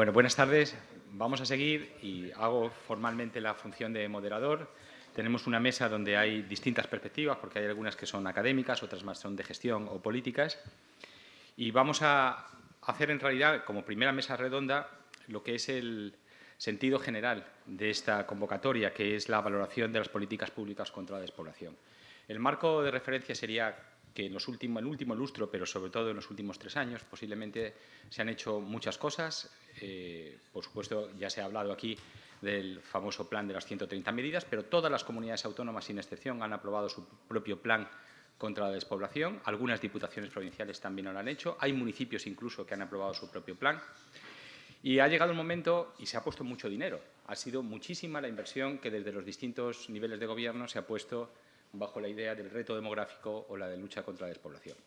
Bueno, buenas tardes. Vamos a seguir y hago formalmente la función de moderador. Tenemos una mesa donde hay distintas perspectivas, porque hay algunas que son académicas, otras más son de gestión o políticas. Y vamos a hacer en realidad, como primera mesa redonda, lo que es el sentido general de esta convocatoria, que es la valoración de las políticas públicas contra la despoblación. El marco de referencia sería que en el último lustro, pero sobre todo en los últimos 3 años, posiblemente se han hecho muchas cosas. Por supuesto, ya se ha hablado aquí del famoso plan de las 130 medidas, pero todas las comunidades autónomas, sin excepción, han aprobado su propio plan contra la despoblación. Algunas diputaciones provinciales también lo han hecho. Hay municipios incluso que han aprobado su propio plan. Y ha llegado el momento y se ha puesto mucho dinero. Ha sido muchísima la inversión que desde los distintos niveles de gobierno se ha puesto bajo la idea del reto demográfico o la de lucha contra la despoblación.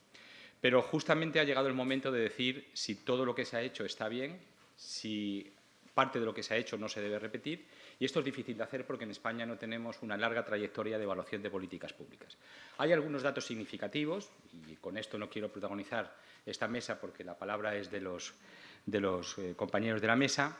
Pero justamente ha llegado el momento de decir si todo lo que se ha hecho está bien, si parte de lo que se ha hecho no se debe repetir, y esto es difícil de hacer porque en España no tenemos una larga trayectoria de evaluación de políticas públicas. Hay algunos datos significativos, y con esto no quiero protagonizar esta mesa porque la palabra es de los compañeros de la mesa,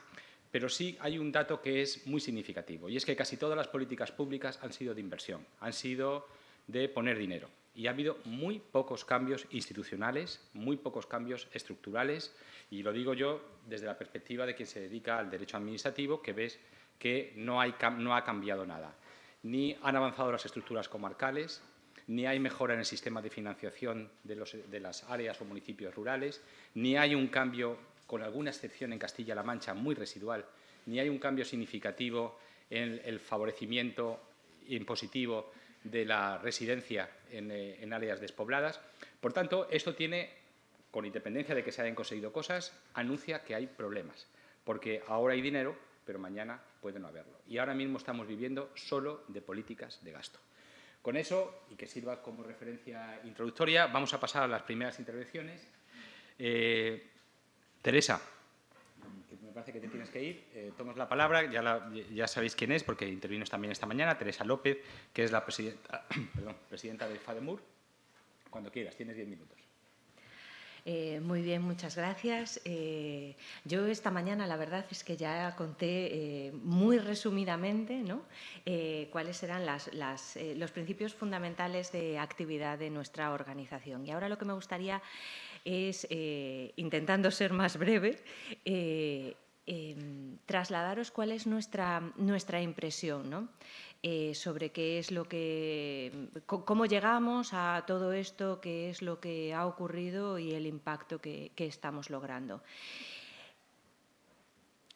pero sí hay un dato que es muy significativo, y es que casi todas las políticas públicas han sido de inversión, han sido de poner dinero. Y ha habido muy pocos cambios institucionales, muy pocos cambios estructurales, y lo digo yo desde la perspectiva de quien se dedica al derecho administrativo, que ves que no ha cambiado nada. Ni han avanzado las estructuras comarcales, ni hay mejora en el sistema de financiación de las áreas o municipios rurales, ni hay un cambio, con alguna excepción en Castilla-La Mancha, muy residual, ni hay un cambio significativo en el favorecimiento impositivo de la residencia en áreas despobladas. Por tanto, esto tiene, con independencia de que se hayan conseguido cosas, anuncia que hay problemas, porque ahora hay dinero, pero mañana puede no haberlo. Y ahora mismo estamos viviendo solo de políticas de gasto. Con eso, y que sirva como referencia introductoria, vamos a pasar a las primeras intervenciones. Teresa, que me parece que te tienes que ir, tomas la palabra, ya sabéis quién es, porque intervino también esta mañana, Teresa López, que es la presidenta de FADEMUR. Cuando quieras, tienes 10 minutos. Muy bien, muchas gracias. Yo esta mañana la verdad es que ya conté muy resumidamente, ¿no?, cuáles eran los principios fundamentales de actividad de nuestra organización. Y ahora lo que me gustaría es, intentando ser más breve, trasladaros cuál es nuestra impresión, ¿no?, sobre qué es cómo llegamos a todo esto, qué es lo que ha ocurrido y el impacto que estamos logrando.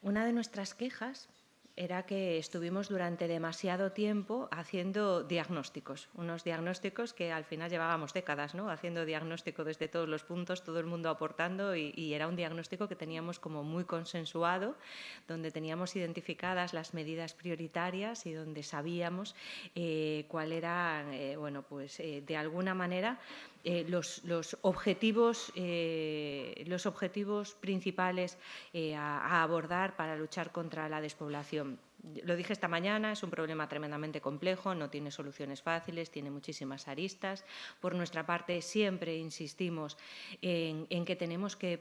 Una de nuestras quejas era que estuvimos durante demasiado tiempo haciendo diagnósticos, unos diagnósticos que al final llevábamos décadas, ¿no?, haciendo diagnóstico desde todos los puntos, todo el mundo aportando, y era un diagnóstico que teníamos como muy consensuado, donde teníamos identificadas las medidas prioritarias y donde sabíamos cuál eran, de alguna manera, los objetivos principales a abordar para luchar contra la despoblación. Lo dije esta mañana, es un problema tremendamente complejo, no tiene soluciones fáciles, tiene muchísimas aristas. Por nuestra parte, siempre insistimos en que tenemos que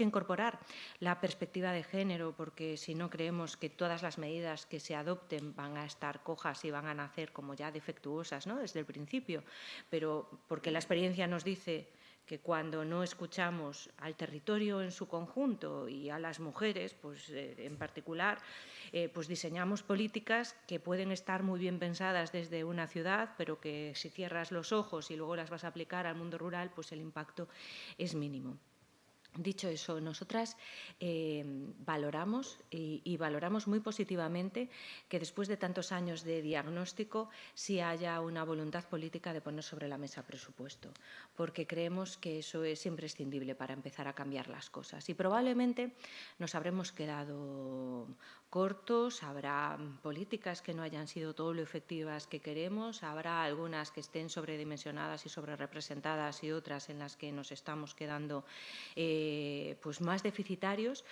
incorporar la perspectiva de género, porque si no creemos que todas las medidas que se adopten van a estar cojas y van a nacer como ya defectuosas, ¿no?, desde el principio, pero porque la experiencia nos dice que cuando no escuchamos al territorio en su conjunto y a las mujeres, pues en particular, pues diseñamos políticas que pueden estar muy bien pensadas desde una ciudad, pero que si cierras los ojos y luego las vas a aplicar al mundo rural, pues el impacto es mínimo. Dicho eso, nosotras valoramos y valoramos muy positivamente que después de tantos años de diagnóstico sí haya una voluntad política de poner sobre la mesa presupuesto, porque creemos que eso es imprescindible para empezar a cambiar las cosas. Y probablemente nos habremos quedado cortos, habrá políticas que no hayan sido todo lo efectivas que queremos, habrá algunas que estén sobredimensionadas y sobrerepresentadas y otras en las que nos estamos quedando pues más deficitarios,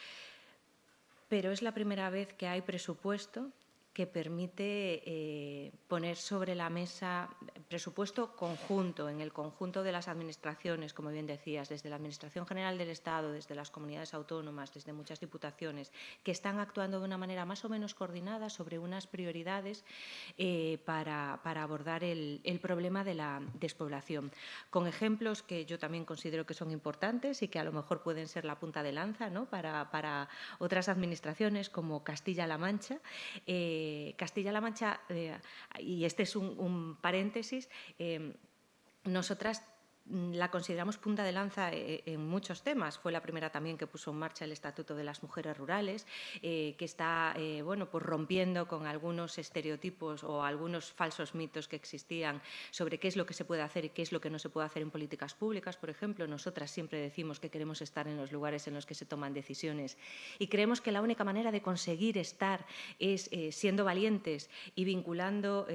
pero es la primera vez que hay presupuesto que permite poner sobre la mesa presupuesto conjunto, en el conjunto de las administraciones, como bien decías, desde la Administración General del Estado, desde las comunidades autónomas, desde muchas diputaciones, que están actuando de una manera más o menos coordinada sobre unas prioridades para abordar el problema de la despoblación. Con ejemplos que yo también considero que son importantes y que a lo mejor pueden ser la punta de lanza, ¿no?, para otras administraciones como Castilla-La Mancha. Castilla-La Mancha, y este es un paréntesis, nosotras la consideramos punta de lanza en muchos temas. Fue la primera también que puso en marcha el Estatuto de las Mujeres Rurales, que está bueno, pues rompiendo con algunos estereotipos o algunos falsos mitos que existían sobre qué es lo que se puede hacer y qué es lo que no se puede hacer en políticas públicas. Por ejemplo, nosotras siempre decimos que queremos estar en los lugares en los que se toman decisiones y creemos que la única manera de conseguir estar es siendo valientes y vinculando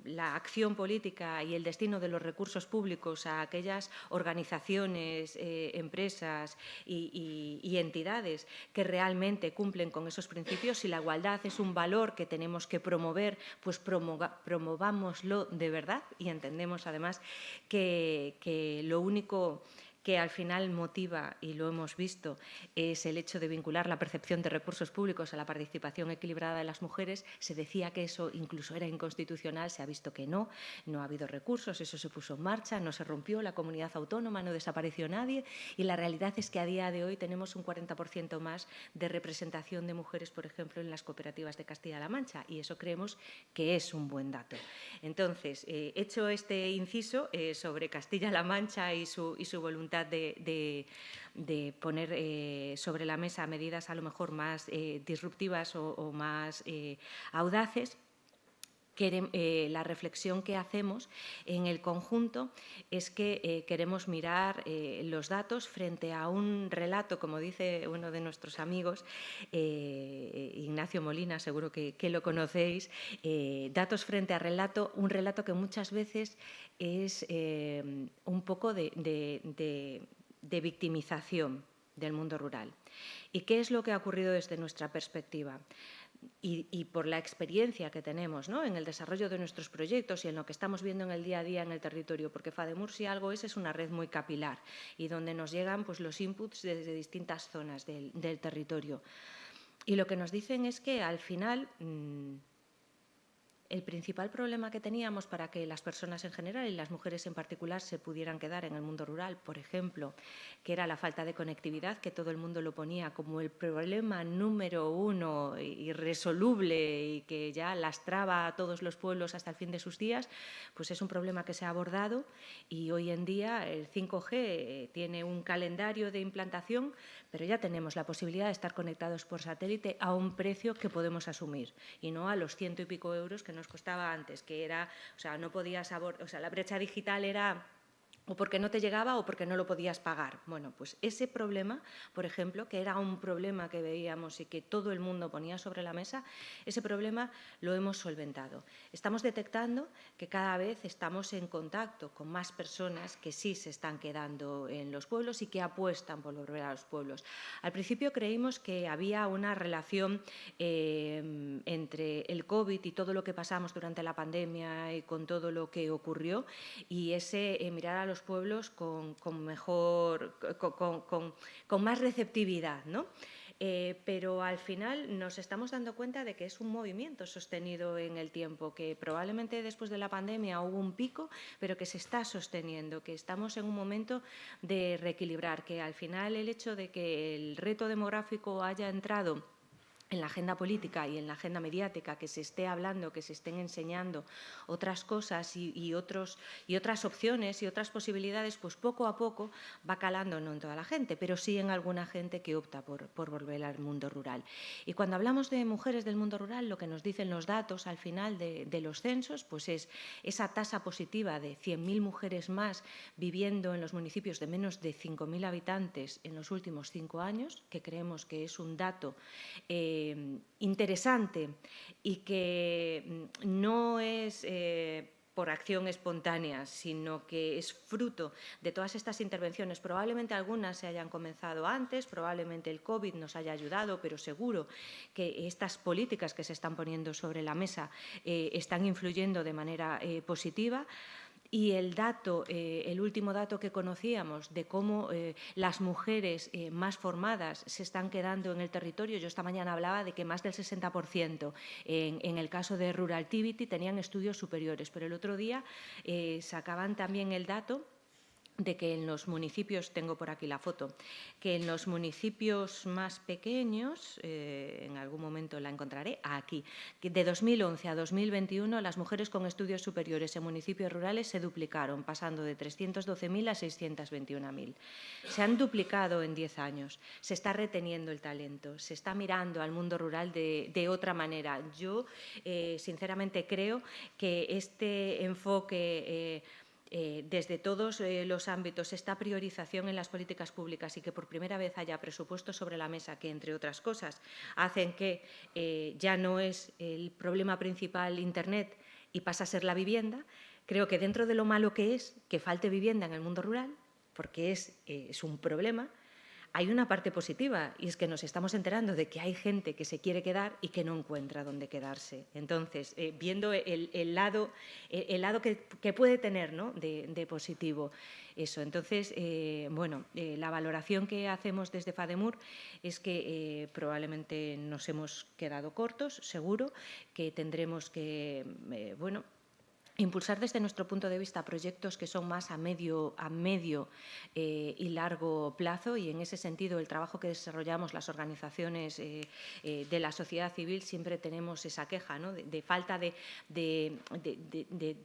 la acción política y el destino de los recursos públicos a aquellas organizaciones, empresas y entidades que realmente cumplen con esos principios. Si la igualdad es un valor que tenemos que promover, pues promovámoslo de verdad, y entendemos además que lo único que al final motiva, y lo hemos visto, es el hecho de vincular la percepción de recursos públicos a la participación equilibrada de las mujeres. Se decía que eso incluso era inconstitucional, se ha visto que no ha habido recursos, eso se puso en marcha, no se rompió la comunidad autónoma, no desapareció nadie, y la realidad es que a día de hoy tenemos un 40% más de representación de mujeres, por ejemplo, en las cooperativas de Castilla-La Mancha, y eso creemos que es un buen dato. Entonces, hecho este inciso sobre Castilla-La Mancha y su voluntad de poner sobre la mesa medidas a lo mejor más disruptivas o más audaces, la reflexión que hacemos en el conjunto es que queremos mirar los datos frente a un relato, como dice uno de nuestros amigos, Ignacio Molina, seguro que lo conocéis, datos frente a relato, un relato que muchas veces es un poco de victimización del mundo rural. ¿Y qué es lo que ha ocurrido desde nuestra perspectiva? Y por la experiencia que tenemos, ¿no?, en el desarrollo de nuestros proyectos y en lo que estamos viendo en el día a día en el territorio, porque FADEMUR, si algo es una red muy capilar y donde nos llegan pues, los inputs desde distintas zonas del territorio. Y lo que nos dicen es que al final el principal problema que teníamos para que las personas en general y las mujeres en particular se pudieran quedar en el mundo rural, por ejemplo, que era la falta de conectividad, que todo el mundo lo ponía como el problema número uno irresoluble y que ya lastraba a todos los pueblos hasta el fin de sus días, pues es un problema que se ha abordado, y hoy en día el 5G tiene un calendario de implantación, pero ya tenemos la posibilidad de estar conectados por satélite a un precio que podemos asumir y no a los 100 y pico euros que nos costaba antes, que era, o sea, no podías, o sea, la brecha digital era o porque no te llegaba o porque no lo podías pagar. Bueno, pues ese problema, por ejemplo, que era un problema que veíamos y que todo el mundo ponía sobre la mesa, ese problema lo hemos solventado. Estamos detectando que cada vez estamos en contacto con más personas que sí se están quedando en los pueblos y que apuestan por volver a los pueblos. Al principio creímos que había una relación entre el COVID y todo lo que pasamos durante la pandemia y con todo lo que ocurrió, y ese mirar a los pueblos con más receptividad, ¿no? Pero al final nos estamos dando cuenta de que es un movimiento sostenido en el tiempo, que probablemente después de la pandemia hubo un pico, pero que se está sosteniendo, que estamos en un momento de reequilibrar, que al final el hecho de que el reto demográfico haya entrado en la agenda política y en la agenda mediática, que se esté hablando, que se estén enseñando otras cosas y otras opciones y otras posibilidades, pues poco a poco va calando, no en toda la gente, pero sí en alguna gente que opta por volver al mundo rural. Y cuando hablamos de mujeres del mundo rural, lo que nos dicen los datos al final de los censos, pues es esa tasa positiva de 100.000 mujeres más viviendo en los municipios de menos de 5.000 habitantes en los últimos 5 años, que creemos que es un dato interesante y que no es por acción espontánea, sino que es fruto de todas estas intervenciones. Probablemente algunas se hayan comenzado antes, probablemente el COVID nos haya ayudado, pero seguro que estas políticas que se están poniendo sobre la mesa están influyendo de manera positiva. Y el último dato que conocíamos de cómo las mujeres más formadas se están quedando en el territorio, yo esta mañana hablaba de que más del 60% en el caso de Ruraltivity tenían estudios superiores, pero el otro día sacaban también el dato de que en los municipios, tengo por aquí la foto, que en los municipios más pequeños, en algún momento la encontraré, aquí, que de 2011 a 2021 las mujeres con estudios superiores en municipios rurales se duplicaron, pasando de 312.000 a 621.000. Se han duplicado en 10 años, se está reteniendo el talento, se está mirando al mundo rural de otra manera. Yo, sinceramente, creo que este enfoque desde todos los ámbitos, esta priorización en las políticas públicas y que por primera vez haya presupuestos sobre la mesa que, entre otras cosas, hacen que ya no es el problema principal Internet y pasa a ser la vivienda, creo que dentro de lo malo que es que falte vivienda en el mundo rural, porque es un problema, hay una parte positiva y es que nos estamos enterando de que hay gente que se quiere quedar y que no encuentra dónde quedarse. Entonces, viendo el lado que puede tener, ¿no?, de positivo eso. Entonces, la valoración que hacemos desde FADEMUR es que probablemente nos hemos quedado cortos, seguro, que tendremos que, impulsar desde nuestro punto de vista proyectos que son más a medio y largo plazo, y en ese sentido el trabajo que desarrollamos las organizaciones de la sociedad civil siempre tenemos esa queja, ¿no?, de falta de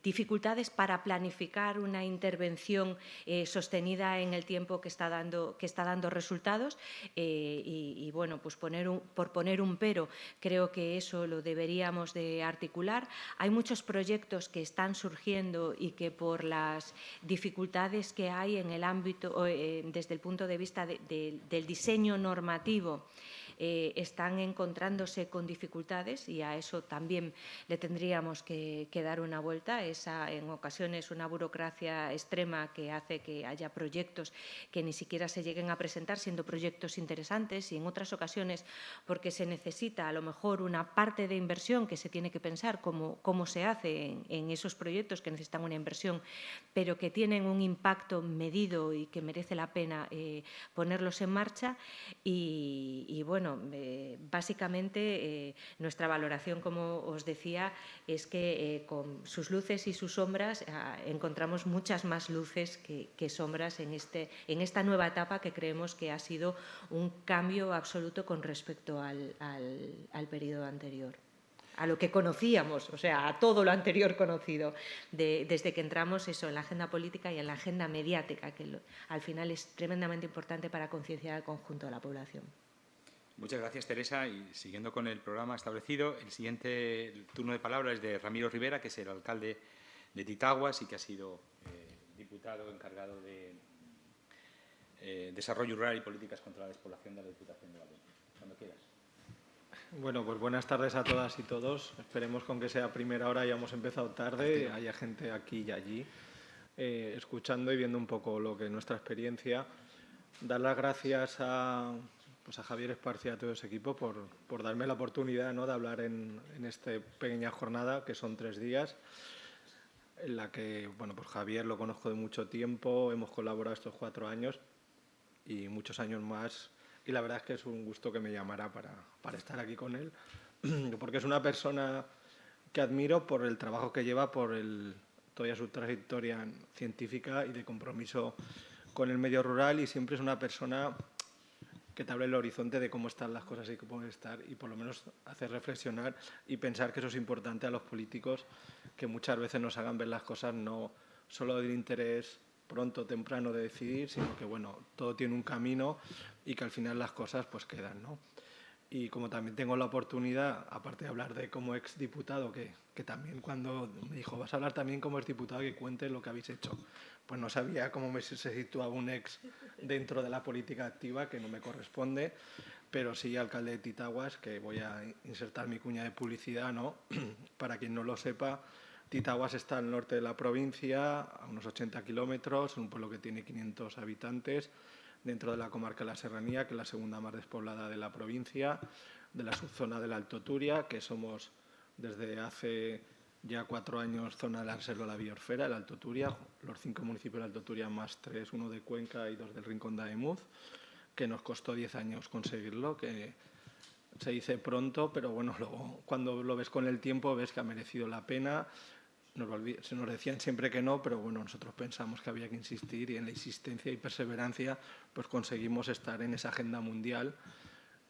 dificultades para planificar una intervención sostenida en el tiempo que está dando resultados pues por poner un pero, creo que eso lo deberíamos de articular. Hay muchos proyectos que están surgiendo y que por las dificultades que hay en el ámbito, desde el punto de vista del diseño normativo, están encontrándose con dificultades, y a eso también le tendríamos que dar una vuelta. Esa, en ocasiones, una burocracia extrema que hace que haya proyectos que ni siquiera se lleguen a presentar, siendo proyectos interesantes, y en otras ocasiones porque se necesita a lo mejor una parte de inversión que se tiene que pensar cómo se hace en esos proyectos que necesitan una inversión, pero que tienen un impacto medido y que merece la pena ponerlos en marcha. Básicamente nuestra valoración, como os decía, es que con sus luces y sus sombras encontramos muchas más luces que sombras en esta nueva etapa, que creemos que ha sido un cambio absoluto con respecto al periodo anterior, a lo que conocíamos, o sea, a todo lo anterior conocido, desde que entramos en la agenda política y en la agenda mediática, que al final es tremendamente importante para concienciar al conjunto de la población. Muchas gracias, Teresa. Y siguiendo con el programa establecido, el siguiente turno de palabra es de Ramiro Rivera, que es el alcalde de Titaguas y que ha sido diputado encargado de Desarrollo Rural y Políticas contra la Despoblación de la Diputación de Valencia. Cuando quieras. Bueno, pues buenas tardes a todas y todos. Esperemos con que sea primera hora, ya hemos empezado tarde, haya gente aquí y allí, escuchando y viendo un poco lo que es nuestra experiencia. Dar las gracias a Javier Esparcia y a todo ese equipo por darme la oportunidad, ¿no?, de hablar en esta pequeña jornada, que son 3 días, en la que, pues Javier lo conozco de mucho tiempo, hemos colaborado estos 4 años y muchos años más, y la verdad es que es un gusto que me llamara para estar aquí con él, porque es una persona que admiro por el trabajo que lleva, por toda su trayectoria científica y de compromiso con el medio rural, y siempre es una persona que te abre el horizonte de cómo están las cosas y cómo pueden estar, y por lo menos hacer reflexionar y pensar que eso es importante a los políticos, que muchas veces nos hagan ver las cosas no solo del interés pronto o temprano de decidir, sino que todo tiene un camino y que al final las cosas pues quedan, ¿no? Y como también tengo la oportunidad, aparte de hablar de como exdiputado, que también cuando me dijo, vas a hablar también como exdiputado, que cuentes lo que habéis hecho, pues no sabía cómo se situaba un ex dentro de la política activa, que no me corresponde, pero sí alcalde de Titaguas, que voy a insertar mi cuña de publicidad, ¿no? Para quien no lo sepa, Titaguas está al norte de la provincia, a unos 80 kilómetros, es un pueblo que tiene 500 habitantes, dentro de la comarca de la Serranía, que es la segunda más despoblada de la provincia, de la subzona del Alto Turia, que somos desde hace ya 4 años zona de la reserva de la biosfera, el Alto Turia, los 5 municipios del Alto Turia más 3, 1 de Cuenca y 2 del Rincón de Ademuz, que nos costó 10 años conseguirlo, que se dice pronto, pero bueno, luego cuando lo ves con el tiempo ves que ha merecido la pena. Se nos decían siempre que no, pero bueno, nosotros pensamos que había que insistir y en la insistencia y perseverancia pues conseguimos estar en esa agenda mundial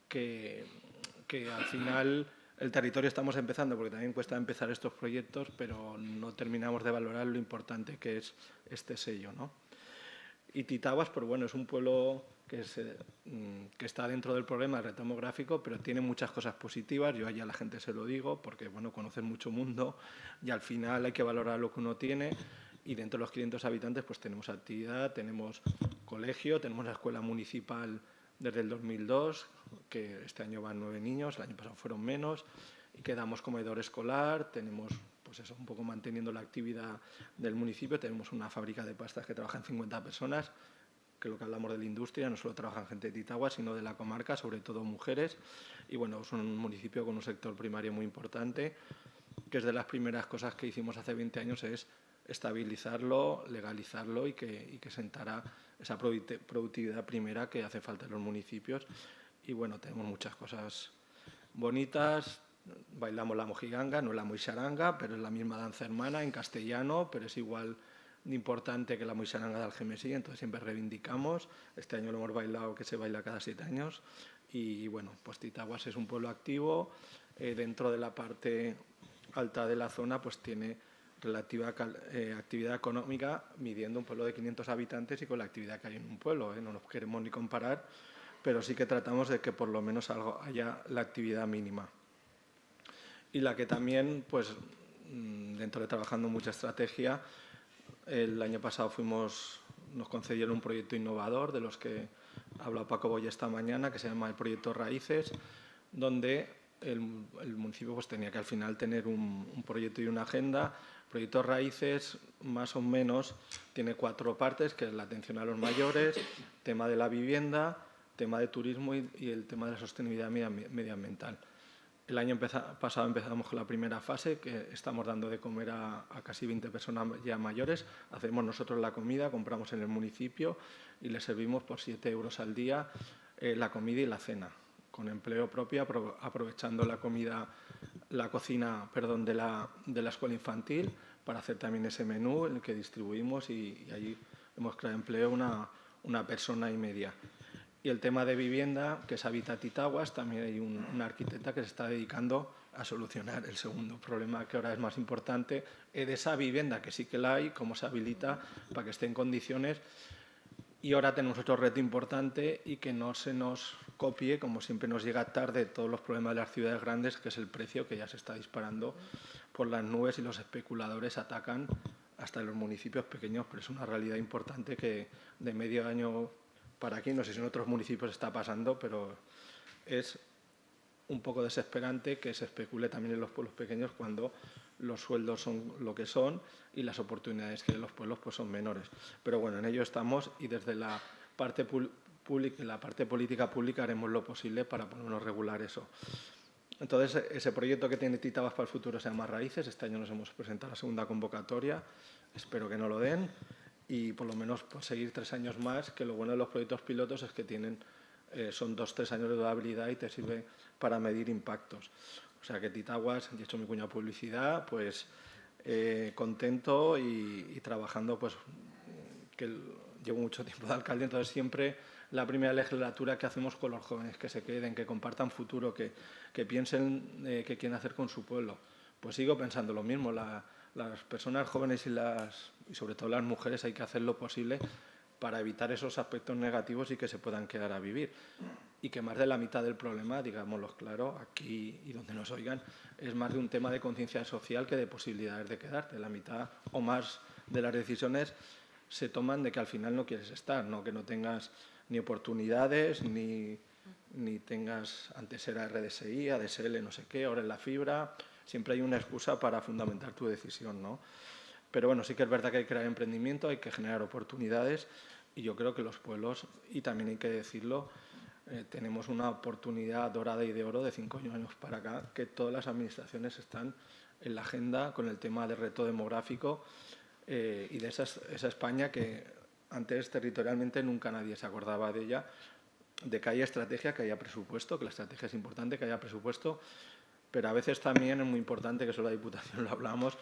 que al final el territorio estamos empezando, porque también cuesta empezar estos proyectos, pero no terminamos de valorar lo importante que es este sello, ¿no? Y Titaguas, pues bueno, es un pueblo que está dentro del problema del reto demográfico, pero tiene muchas cosas positivas. Yo allá a la gente se lo digo, porque bueno, conocen mucho mundo y al final hay que valorar lo que uno tiene. Y dentro de los 500 habitantes pues tenemos actividad, tenemos colegio, tenemos la escuela municipal desde el 2002, que este año van 9 niños, el año pasado fueron menos, y que damos comedor escolar, tenemos pues eso, un poco manteniendo la actividad del municipio, tenemos una fábrica de pastas que trabajan 50 personas, que lo que hablamos de la industria, no solo trabajan gente de Titaguas, sino de la comarca, sobre todo mujeres, y bueno, es un municipio con un sector primario muy importante, que es de las primeras cosas que hicimos hace 20 años, es estabilizarlo, legalizarlo y que sentara esa productividad primera que hace falta en los municipios. Y bueno, tenemos muchas cosas bonitas, bailamos la mojiganga, no la moixaranga, pero es la misma danza hermana en castellano, pero es igual de importante que la moixaranga de Algemesí, entonces siempre reivindicamos. Este año lo hemos bailado, que se baila cada 7 años. Y bueno, pues Titaguas es un pueblo activo, dentro de la parte alta de la zona pues tiene relativa actividad económica, midiendo un pueblo de 500 habitantes y con la actividad que hay en un pueblo, no nos queremos ni comparar, pero sí que tratamos de que por lo menos haya la actividad mínima. Y la que también, pues dentro de trabajando mucha estrategia, el año pasado nos concedieron un proyecto innovador de los que habla Paco Boya esta mañana, que se llama el Proyecto Raíces, donde el municipio pues tenía que al final tener un proyecto y una agenda. Proyecto Raíces, más o menos, tiene 4 partes, que es la atención a los mayores, tema de la vivienda, tema de turismo y el tema de la sostenibilidad medioambiental. El año pasado empezamos con la primera fase, que estamos dando de comer a casi 20 personas ya mayores. Hacemos nosotros la comida, compramos en el municipio y les servimos por 7 euros al día la comida y la cena, con empleo propio, aprovechando la cocina de la escuela infantil para hacer también ese menú, el que distribuimos y allí hemos creado empleo una persona y media. Y el tema de vivienda, que es Habitat Titaguas, también hay una arquitecta que se está dedicando a solucionar el segundo problema, que ahora es más importante, de esa vivienda, que sí que la hay, cómo se habilita para que esté en condiciones. Y ahora tenemos otro reto importante y que no se nos copie, como siempre nos llega tarde, todos los problemas de las ciudades grandes, que es el precio, que ya se está disparando por las nubes y los especuladores atacan hasta en los municipios pequeños, pero es una realidad importante que de medio año para aquí, no sé si en otros municipios está pasando, pero es un poco desesperante que se especule también en los pueblos pequeños cuando los sueldos son lo que son y las oportunidades que hay en los pueblos pues son menores. Pero bueno, en ello estamos y desde la parte política pública haremos lo posible para ponernos regular eso. Entonces, ese proyecto que tiene Titaguas para el futuro se llama Raíces. Este año nos hemos presentado la segunda convocatoria. Espero que no lo den y por lo menos pues, seguir 3 años más, que lo bueno de los proyectos pilotos es que son 2-3 años de durabilidad y te sirve para medir impactos. O sea que Titaguas, he hecho mi cuña publicidad, pues contento y trabajando, pues que llevo mucho tiempo de alcalde, entonces siempre la primera legislatura que hacemos con los jóvenes, que se queden, que compartan futuro, que piensen qué quieren hacer con su pueblo. Pues sigo pensando lo mismo, las personas jóvenes y sobre todo las mujeres hay que hacer lo posible para evitar esos aspectos negativos y que se puedan quedar a vivir. Y que más de la mitad del problema, digámoslo claro, aquí y donde nos oigan, es más de un tema de conciencia social que de posibilidades de quedarte. La mitad o más de las decisiones se toman de que al final no quieres estar, ¿no? Que no tengas ni oportunidades, ni tengas, antes era RDSI, ADSL, no sé qué, ahora es la fibra, siempre hay una excusa para fundamentar tu decisión, ¿no? Pero bueno, sí que es verdad que hay que crear emprendimiento, hay que generar oportunidades y yo creo que los pueblos, y también hay que decirlo, tenemos una oportunidad dorada y de oro de 5 años para acá, que todas las administraciones están en la agenda con el tema del reto demográfico y de esa España que antes territorialmente nunca nadie se acordaba de ella, de que haya estrategia, que haya presupuesto, que la estrategia es importante, que haya presupuesto, pero a veces también es muy importante, que eso la Diputación lo hablamos,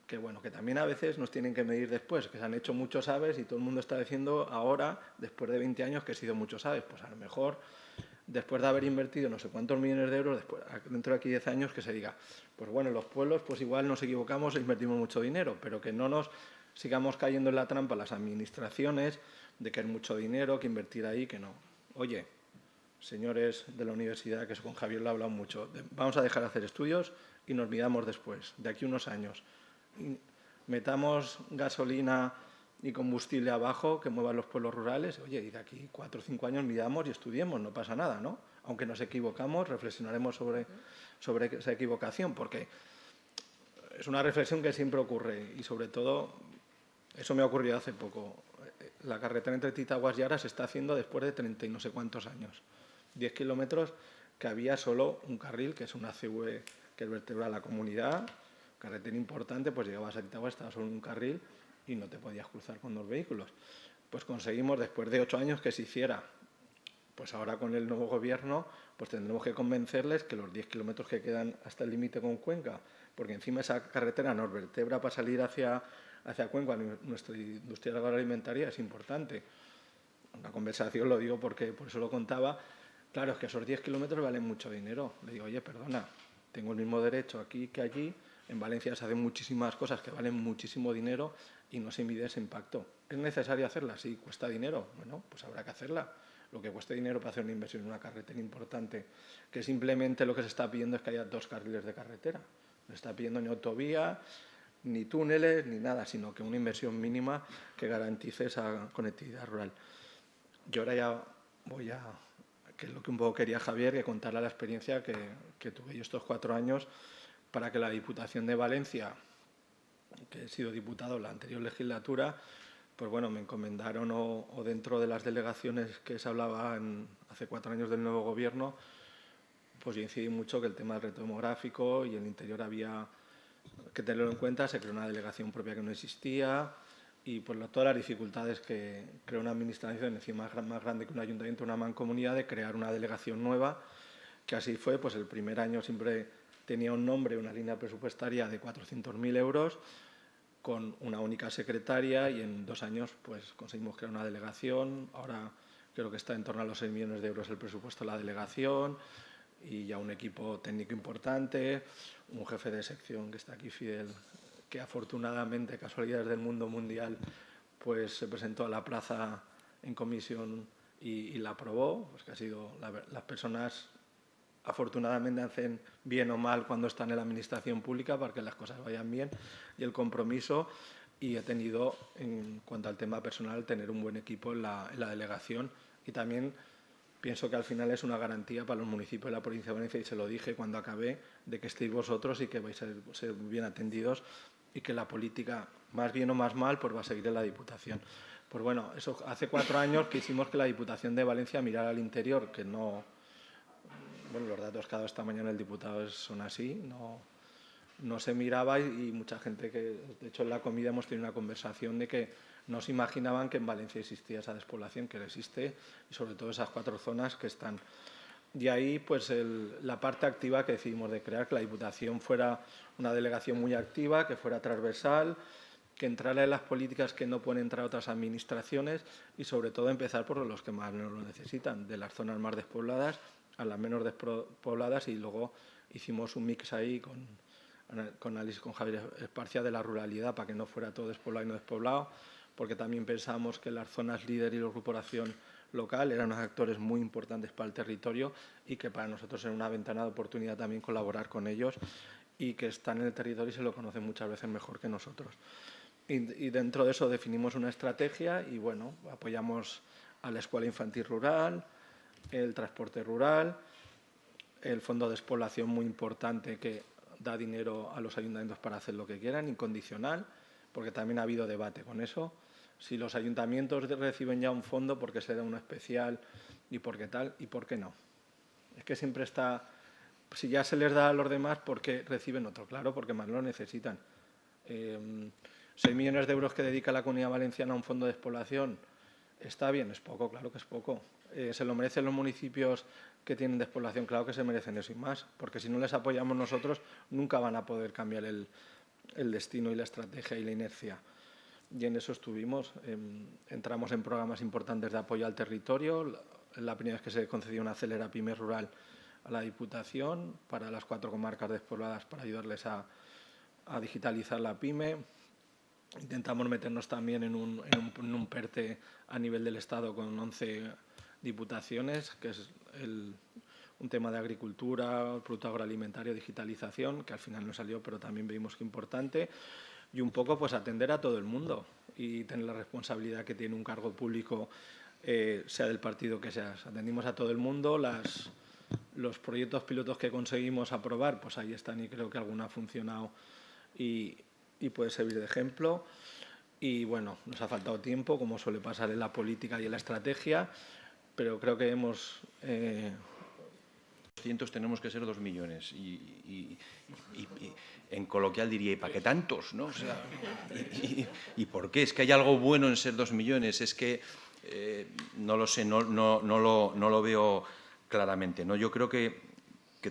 que bueno, que también a veces nos tienen que medir después, que se han hecho muchos aves y todo el mundo está diciendo ahora, después de 20 años, que he sido muchos aves. Pues a lo mejor, después de haber invertido no sé cuántos millones de euros, después, dentro de aquí 10 años, que se diga, pues bueno, los pueblos, pues igual nos equivocamos e invertimos mucho dinero, pero que no nos sigamos cayendo en la trampa las administraciones de que es mucho dinero, que invertir ahí, que no. Oye, señores de la universidad, que eso con Javier lo ha hablado mucho, vamos a dejar de hacer estudios y nos midamos después, de aquí unos años. Metamos gasolina y combustible abajo que muevan los pueblos rurales, oye, y de aquí 4 o 5 años midamos y estudiemos, no pasa nada, ¿no? Aunque nos equivocamos, reflexionaremos sobre esa equivocación, porque es una reflexión que siempre ocurre y sobre todo, eso me ha ocurrido hace poco. La carretera entre Titaguas y Ara se está haciendo después de 30 y no sé cuántos años. 10 kilómetros que había solo un carril, que es una CV que vertebra la comunidad, carretera importante, pues llegabas a Titaguas, estaba solo un carril y no te podías cruzar con 2 vehículos. Pues conseguimos, después de 8 años, que se hiciera. Pues ahora con el nuevo gobierno, pues tendremos que convencerles que los 10 kilómetros que quedan hasta el límite con Cuenca, porque encima esa carretera nos vertebra para salir hacia Cuenca, nuestra industria agroalimentaria, es importante. Una conversación, lo digo porque por eso lo contaba. Claro, es que esos 10 kilómetros valen mucho dinero. Le digo, oye, perdona, tengo el mismo derecho aquí que allí. En Valencia se hacen muchísimas cosas que valen muchísimo dinero y no se mide ese impacto. ¿Es necesario hacerla? Sí, cuesta dinero. Bueno, pues habrá que hacerla. Lo que cueste dinero para hacer una inversión en una carretera importante, que simplemente lo que se está pidiendo es que haya 2 carriles de carretera. No se está pidiendo ni autovía, ni túneles, ni nada, sino que una inversión mínima que garantice esa conectividad rural. Yo ahora ya voy a, que es lo que un poco quería Javier, que contarle la experiencia que tuve yo estos 4 años para que la Diputación de Valencia, que he sido diputado en la anterior legislatura, pues bueno, me encomendaron o dentro de las delegaciones que se hablaba hace 4 años del nuevo gobierno, pues yo incidí mucho que el tema del reto demográfico y el interior había que tenerlo en cuenta. Se creó una delegación propia que no existía y pues todas las dificultades que creó una administración encima más grande que un ayuntamiento, una mancomunidad, de crear una delegación nueva, que así fue. Pues el primer año siempre tenía un nombre, una línea presupuestaria de 400.000 euros con una única secretaria y en 2 años pues conseguimos crear una delegación. Ahora creo que está en torno a los 6 millones de euros el presupuesto de la delegación y ya un equipo técnico importante, un jefe de sección que está aquí, Fidel, que afortunadamente, casualidades del mundo mundial, pues se presentó a la plaza en comisión y la aprobó. Pues que ha sido, las personas afortunadamente hacen bien o mal cuando están en la administración pública para que las cosas vayan bien, y el compromiso, y he tenido, en cuanto al tema personal, tener un buen equipo en la delegación, y también pienso que al final es una garantía para los municipios de la provincia de Valencia, y se lo dije cuando acabé, de que estéis vosotros y que vais a ser bien atendidos y que la política, más bien o más mal, pues va a seguir en la Diputación. Pues bueno, eso hace 4 años que hicimos que la Diputación de Valencia mirara al interior, que no... Bueno, los datos que ha dado esta mañana el diputado son así, no se miraba, y mucha gente que, de hecho en la comida hemos tenido una conversación de que no se imaginaban que en Valencia existía esa despoblación que existe, y sobre todo esas 4 zonas que están. De ahí pues la parte activa que decidimos de crear, que la Diputación fuera una delegación muy activa, que fuera transversal, que entrara en las políticas que no pueden entrar otras administraciones, y sobre todo empezar por los que más nos lo necesitan, de las zonas más despobladas a las menos despobladas, y luego hicimos un mix ahí con Alice, con Javier Esparcia, de la ruralidad, para que no fuera todo despoblado y no despoblado, porque también pensamos que las zonas líder y la corporación local eran unos actores muy importantes para el territorio, y que para nosotros era una ventana de oportunidad también colaborar con ellos, y que están en el territorio y se lo conocen muchas veces mejor que nosotros. Y dentro de eso definimos una estrategia y bueno, apoyamos a la Escuela Infantil Rural, el transporte rural, el fondo de despoblación muy importante, que da dinero a los ayuntamientos para hacer lo que quieran, incondicional, porque también ha habido debate con eso. Si los ayuntamientos reciben ya un fondo, ¿por qué se da uno especial y por qué tal y por qué no? Es que siempre está, si ya se les da a los demás, ¿por qué reciben otro? Claro, porque más lo necesitan. 6 millones de euros que dedica la Comunidad Valenciana a un fondo de despoblación, ¿está bien? Es poco, claro que es poco. ¿Se lo merecen los municipios que tienen despoblación? Claro que se merecen eso y más, porque si no les apoyamos nosotros, nunca van a poder cambiar el destino y la estrategia y la inercia. Y en eso estuvimos. Entramos en programas importantes de apoyo al territorio. La primera vez que se concedió una Acelera Pyme Rural a la Diputación para las 4 comarcas despobladas para ayudarles a digitalizar la pyme. Intentamos meternos también en un PERTE a nivel del Estado con 11 diputaciones, que es un tema de agricultura, producto agroalimentario, digitalización, que al final no salió, pero también vimos que importante. Y un poco pues atender a todo el mundo y tener la responsabilidad que tiene un cargo público, sea del partido que seas. Atendimos a todo el mundo, los proyectos pilotos que conseguimos aprobar, pues ahí están y creo que alguno ha funcionado y puede servir de ejemplo. Y bueno, nos ha faltado tiempo, como suele pasar en la política y en la estrategia, pero creo que hemos... tenemos que ser 2 millones y en coloquial diría, ¿y para qué tantos? ¿No? O sea, ¿y por qué? ¿Es que hay algo bueno en ser 2 millones? Es que no lo sé, no lo veo claramente, ¿no? Yo creo que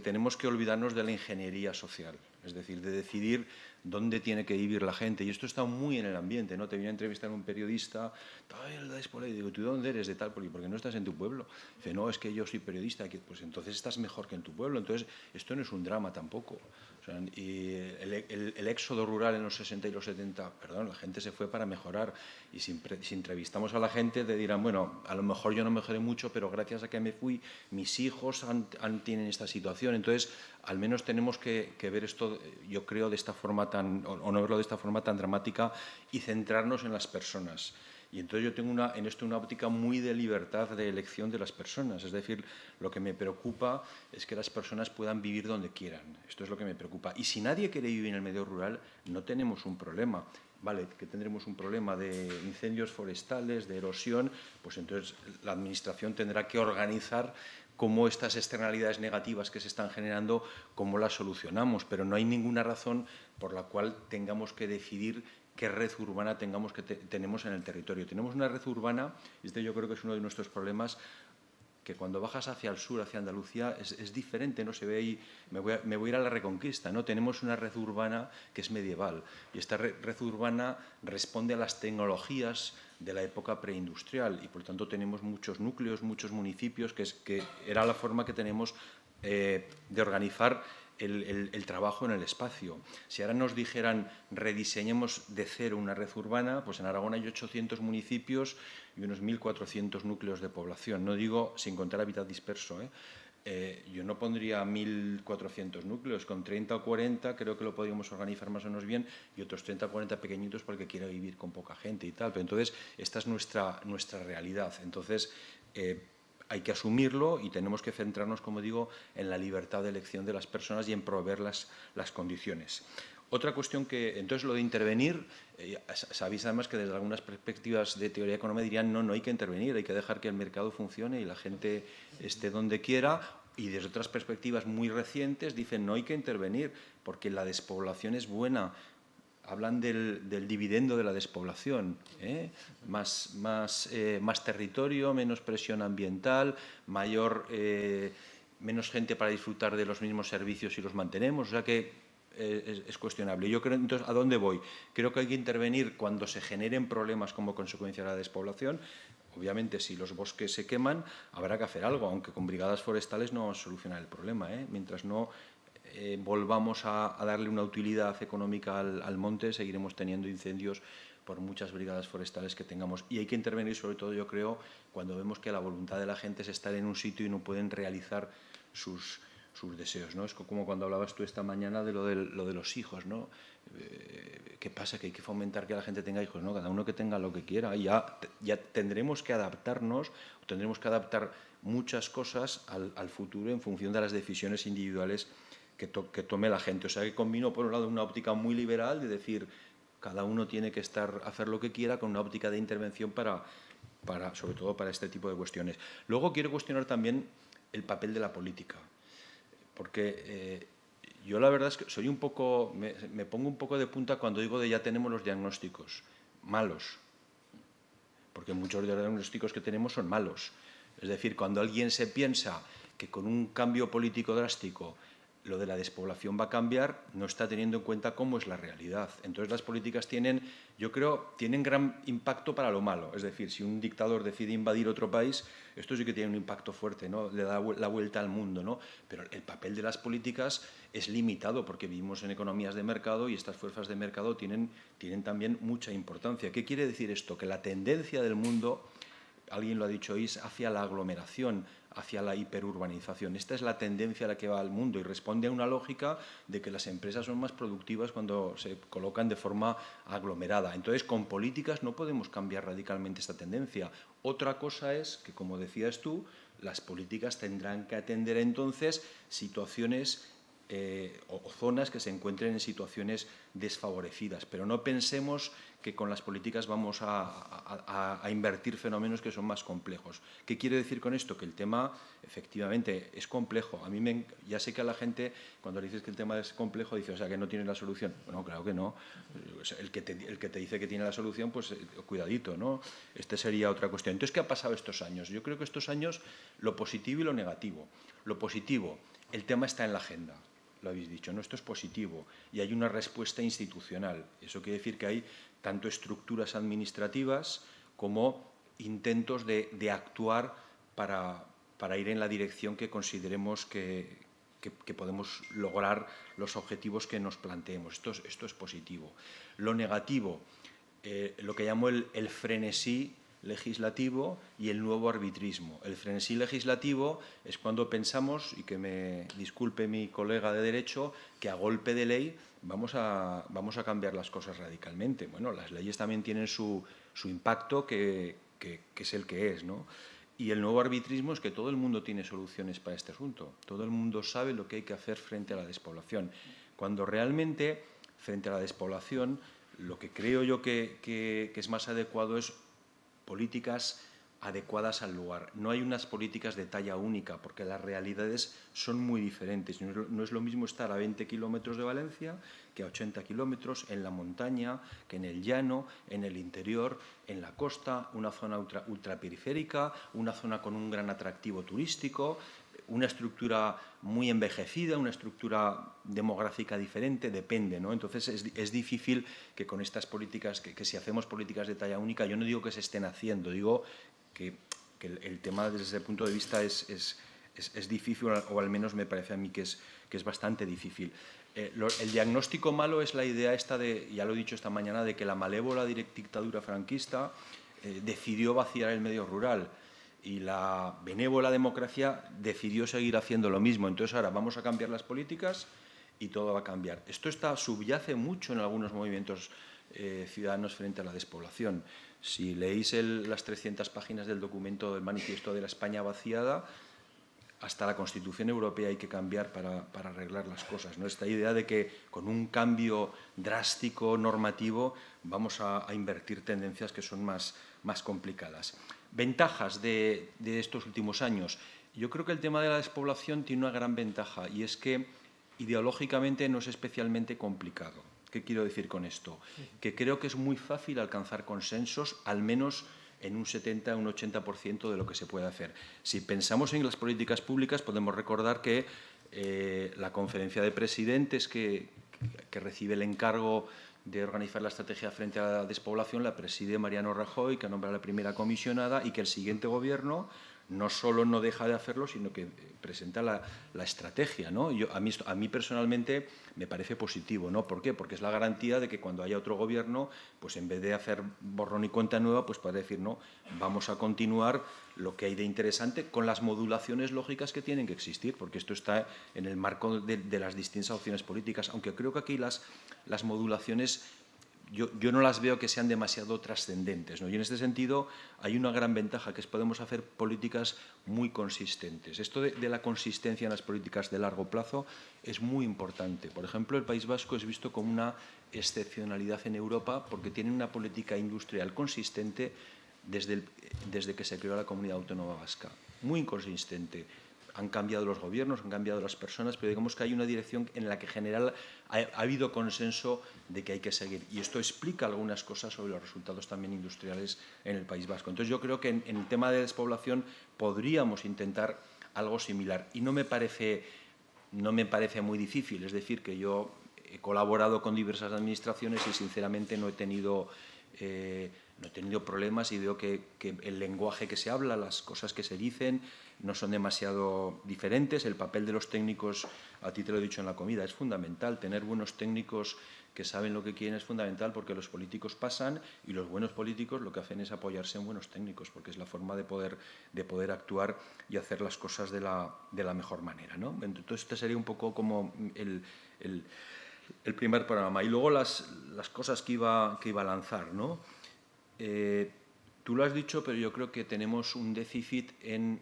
tenemos que olvidarnos de la ingeniería social, es decir, de decidir dónde tiene que vivir la gente. Y esto está muy en el ambiente, ¿no? Te viene a entrevistar un periodista, y digo, ¿tú dónde eres? De tal, porque no estás en tu pueblo. Dice, no, es que yo soy periodista. Pues entonces estás mejor que en tu pueblo. Entonces, esto no es un drama tampoco. O sea, y el éxodo rural en los 60 y los 70, perdón, la gente se fue para mejorar. Y si entrevistamos a la gente, te dirán, bueno, a lo mejor yo no mejoré mucho, pero gracias a que me fui, mis hijos tienen esta situación. Entonces, al menos tenemos que ver esto, yo creo, de esta forma o no verlo de esta forma tan dramática y centrarnos en las personas. Y entonces yo tengo en esto una óptica muy de libertad de elección de las personas. Es decir, lo que me preocupa es que las personas puedan vivir donde quieran. Esto es lo que me preocupa. Y si nadie quiere vivir en el medio rural, no tenemos un problema. Vale, que tendremos un problema de incendios forestales, de erosión, pues entonces la Administración tendrá que organizar cómo estas externalidades negativas que se están generando, cómo las solucionamos. Pero no hay ninguna razón por la cual tengamos que decidir qué red urbana tenemos en el territorio. Tenemos una red urbana, yo creo que es uno de nuestros problemas, que cuando bajas hacia el sur, hacia Andalucía, es diferente, no se ve ahí, me voy a ir a la Reconquista, ¿no? Tenemos una red urbana que es medieval y esta red urbana responde a las tecnologías de la época preindustrial y por lo tanto tenemos muchos núcleos, muchos municipios, que era la forma que tenemos de organizar el trabajo en el espacio. Si ahora nos dijeran rediseñemos de cero una red urbana, pues en Aragón hay 800 municipios y unos 1.400 núcleos de población. No digo sin contar hábitat disperso, yo no pondría 1.400 núcleos, con 30 o 40 creo que lo podríamos organizar más o menos bien y otros 30 o 40 pequeñitos porque quiera vivir con poca gente y tal. Pero entonces esta es nuestra realidad. Entonces hay que asumirlo y tenemos que centrarnos, como digo, en la libertad de elección de las personas y en proveer las condiciones. Otra cuestión entonces lo de intervenir, sabéis además que desde algunas perspectivas de teoría económica dirían no hay que intervenir, hay que dejar que el mercado funcione y la gente esté donde quiera, y desde otras perspectivas muy recientes dicen no hay que intervenir porque la despoblación es buena. Hablan del dividendo de la despoblación, más territorio, menos presión ambiental, menos gente para disfrutar de los mismos servicios si los mantenemos, o sea que es cuestionable. Yo creo, entonces, ¿a dónde voy? Creo que hay que intervenir cuando se generen problemas como consecuencia de la despoblación. Obviamente, si los bosques se queman, habrá que hacer algo, aunque con brigadas forestales no vamos a solucionar el problema, mientras no volvamos a darle una utilidad económica al monte, seguiremos teniendo incendios por muchas brigadas forestales que tengamos. Y hay que intervenir, sobre todo, yo creo, cuando vemos que la voluntad de la gente es estar en un sitio y no pueden realizar sus deseos, ¿no? Es como cuando hablabas tú esta mañana de lo de los hijos, ¿no? ¿Qué pasa? Que hay que fomentar que la gente tenga hijos, ¿no? Cada uno que tenga lo que quiera. Y ya tendremos que adaptarnos, tendremos que adaptar muchas cosas al futuro en función de las decisiones individuales que tome la gente. O sea, que combino, por un lado, una óptica muy liberal de decir cada uno tiene que hacer lo que quiera, con una óptica de intervención sobre todo para este tipo de cuestiones. Luego quiero cuestionar también el papel de la política, porque yo la verdad es que soy un poco, me pongo un poco de punta cuando digo de ya tenemos los diagnósticos malos, porque muchos de los diagnósticos que tenemos son malos. Es decir, cuando alguien se piensa que con un cambio político drástico lo de la despoblación va a cambiar, no está teniendo en cuenta cómo es la realidad. Entonces las políticas yo creo, tienen gran impacto para lo malo. Es decir, si un dictador decide invadir otro país, esto sí que tiene un impacto fuerte, ¿no? Le da la vuelta al mundo, ¿no? Pero el papel de las políticas es limitado porque vivimos en economías de mercado y estas fuerzas de mercado tienen también mucha importancia. ¿Qué quiere decir esto? Que la tendencia del mundo, alguien lo ha dicho hoy, es hacia la aglomeración, hacia la hiperurbanización. Esta es la tendencia a la que va el mundo y responde a una lógica de que las empresas son más productivas cuando se colocan de forma aglomerada. Entonces, con políticas no podemos cambiar radicalmente esta tendencia. Otra cosa es que, como decías tú, las políticas tendrán que atender entonces situaciones o zonas que se encuentren en situaciones desfavorecidas. Pero no pensemos que con las políticas vamos a invertir fenómenos que son más complejos. ¿Qué quiere decir con esto? Que el tema, efectivamente, es complejo. Ya sé que a la gente, cuando le dices que el tema es complejo, dice, o sea, que no tiene la solución. Bueno, claro que no. El que te dice que tiene la solución, pues cuidadito, ¿no? Este sería otra cuestión. Entonces, ¿qué ha pasado estos años? Yo creo que estos años, lo positivo y lo negativo. Lo positivo, el tema está en la agenda. Lo habéis dicho, ¿no? Esto es positivo y hay una respuesta institucional. Eso quiere decir que hay tanto estructuras administrativas como intentos de actuar para ir en la dirección que consideremos que podemos lograr los objetivos que nos planteemos. Esto es positivo. Lo negativo, lo que llamo el frenesí legislativo y el nuevo arbitrismo. El frenesí legislativo es cuando pensamos, y que me disculpe mi colega de Derecho, que a golpe de ley vamos a cambiar las cosas radicalmente. Bueno, las leyes también tienen su impacto, que es el que es, ¿no? Y el nuevo arbitrismo es que todo el mundo tiene soluciones para este asunto. Todo el mundo sabe lo que hay que hacer frente a la despoblación. Cuando realmente, frente a la despoblación, lo que creo yo que es más adecuado es políticas adecuadas al lugar. No hay unas políticas de talla única, porque las realidades son muy diferentes. No es lo mismo estar a 20 kilómetros de Valencia que a 80 kilómetros, en la montaña, que en el llano, en el interior, en la costa, una zona ultraperiférica, una zona con un gran atractivo turístico, una estructura muy envejecida, una estructura demográfica diferente, depende, ¿no? Entonces es difícil que con estas políticas, que si hacemos políticas de talla única, yo no digo que se estén haciendo, digo que el tema desde ese punto de vista es difícil, o al menos me parece a mí que es bastante difícil. El diagnóstico malo es la idea esta de, ya lo he dicho esta mañana, de que la malévola dictadura franquista decidió vaciar el medio rural. Y la benévola democracia decidió seguir haciendo lo mismo. Entonces ahora vamos a cambiar las políticas y todo va a cambiar. Esto subyace mucho en algunos movimientos ciudadanos frente a la despoblación. Si leéis las 300 páginas del documento del Manifiesto de la España vaciada, hasta la Constitución Europea hay que cambiar para arreglar las cosas, ¿no? Esta idea de que con un cambio drástico normativo vamos a invertir tendencias que son más complicadas. Ventajas de estos últimos años. Yo creo que el tema de la despoblación tiene una gran ventaja y es que ideológicamente no es especialmente complicado. ¿Qué quiero decir con esto? Que creo que es muy fácil alcanzar consensos, al menos en un 70 o un 80% de lo que se puede hacer. Si pensamos en las políticas públicas, podemos recordar que la conferencia de presidentes que recibe el encargo de organizar la estrategia frente a la despoblación la preside Mariano Rajoy, que nombra la primera comisionada, y que el siguiente gobierno no solo no deja de hacerlo, sino que presenta la estrategia, ¿no? A mí personalmente me parece positivo, ¿no? ¿Por qué? Porque es la garantía de que cuando haya otro gobierno, pues en vez de hacer borrón y cuenta nueva, pues para decir, no, vamos a continuar lo que hay de interesante con las modulaciones lógicas que tienen que existir, porque esto está en el marco de las distintas opciones políticas, aunque creo que aquí las modulaciones yo no las veo que sean demasiado trascendentes, ¿no? Y en este sentido hay una gran ventaja, que es podemos hacer políticas muy consistentes. Esto de la consistencia en las políticas de largo plazo es muy importante. Por ejemplo, el País Vasco es visto como una excepcionalidad en Europa porque tiene una política industrial consistente desde que se creó la Comunidad Autónoma Vasca. Muy inconsistente. Han cambiado los gobiernos, han cambiado las personas, pero digamos que hay una dirección en la que en general ha habido consenso de que hay que seguir. Y esto explica algunas cosas sobre los resultados también industriales en el País Vasco. Entonces yo creo que en el tema de despoblación podríamos intentar algo similar. Y no me parece muy difícil, es decir, que yo he colaborado con diversas administraciones y sinceramente no he tenido problemas y veo que el lenguaje que se habla, las cosas que se dicen, no son demasiado diferentes. El papel de los técnicos, a ti te lo he dicho en la comida, es fundamental. Tener buenos técnicos que saben lo que quieren es fundamental porque los políticos pasan y los buenos políticos lo que hacen es apoyarse en buenos técnicos porque es la forma de poder actuar y hacer las cosas de la mejor manera, ¿no? Entonces, este sería un poco como el primer programa. Y luego las cosas que iba a lanzar, ¿no? Tú lo has dicho, pero yo creo que tenemos un déficit en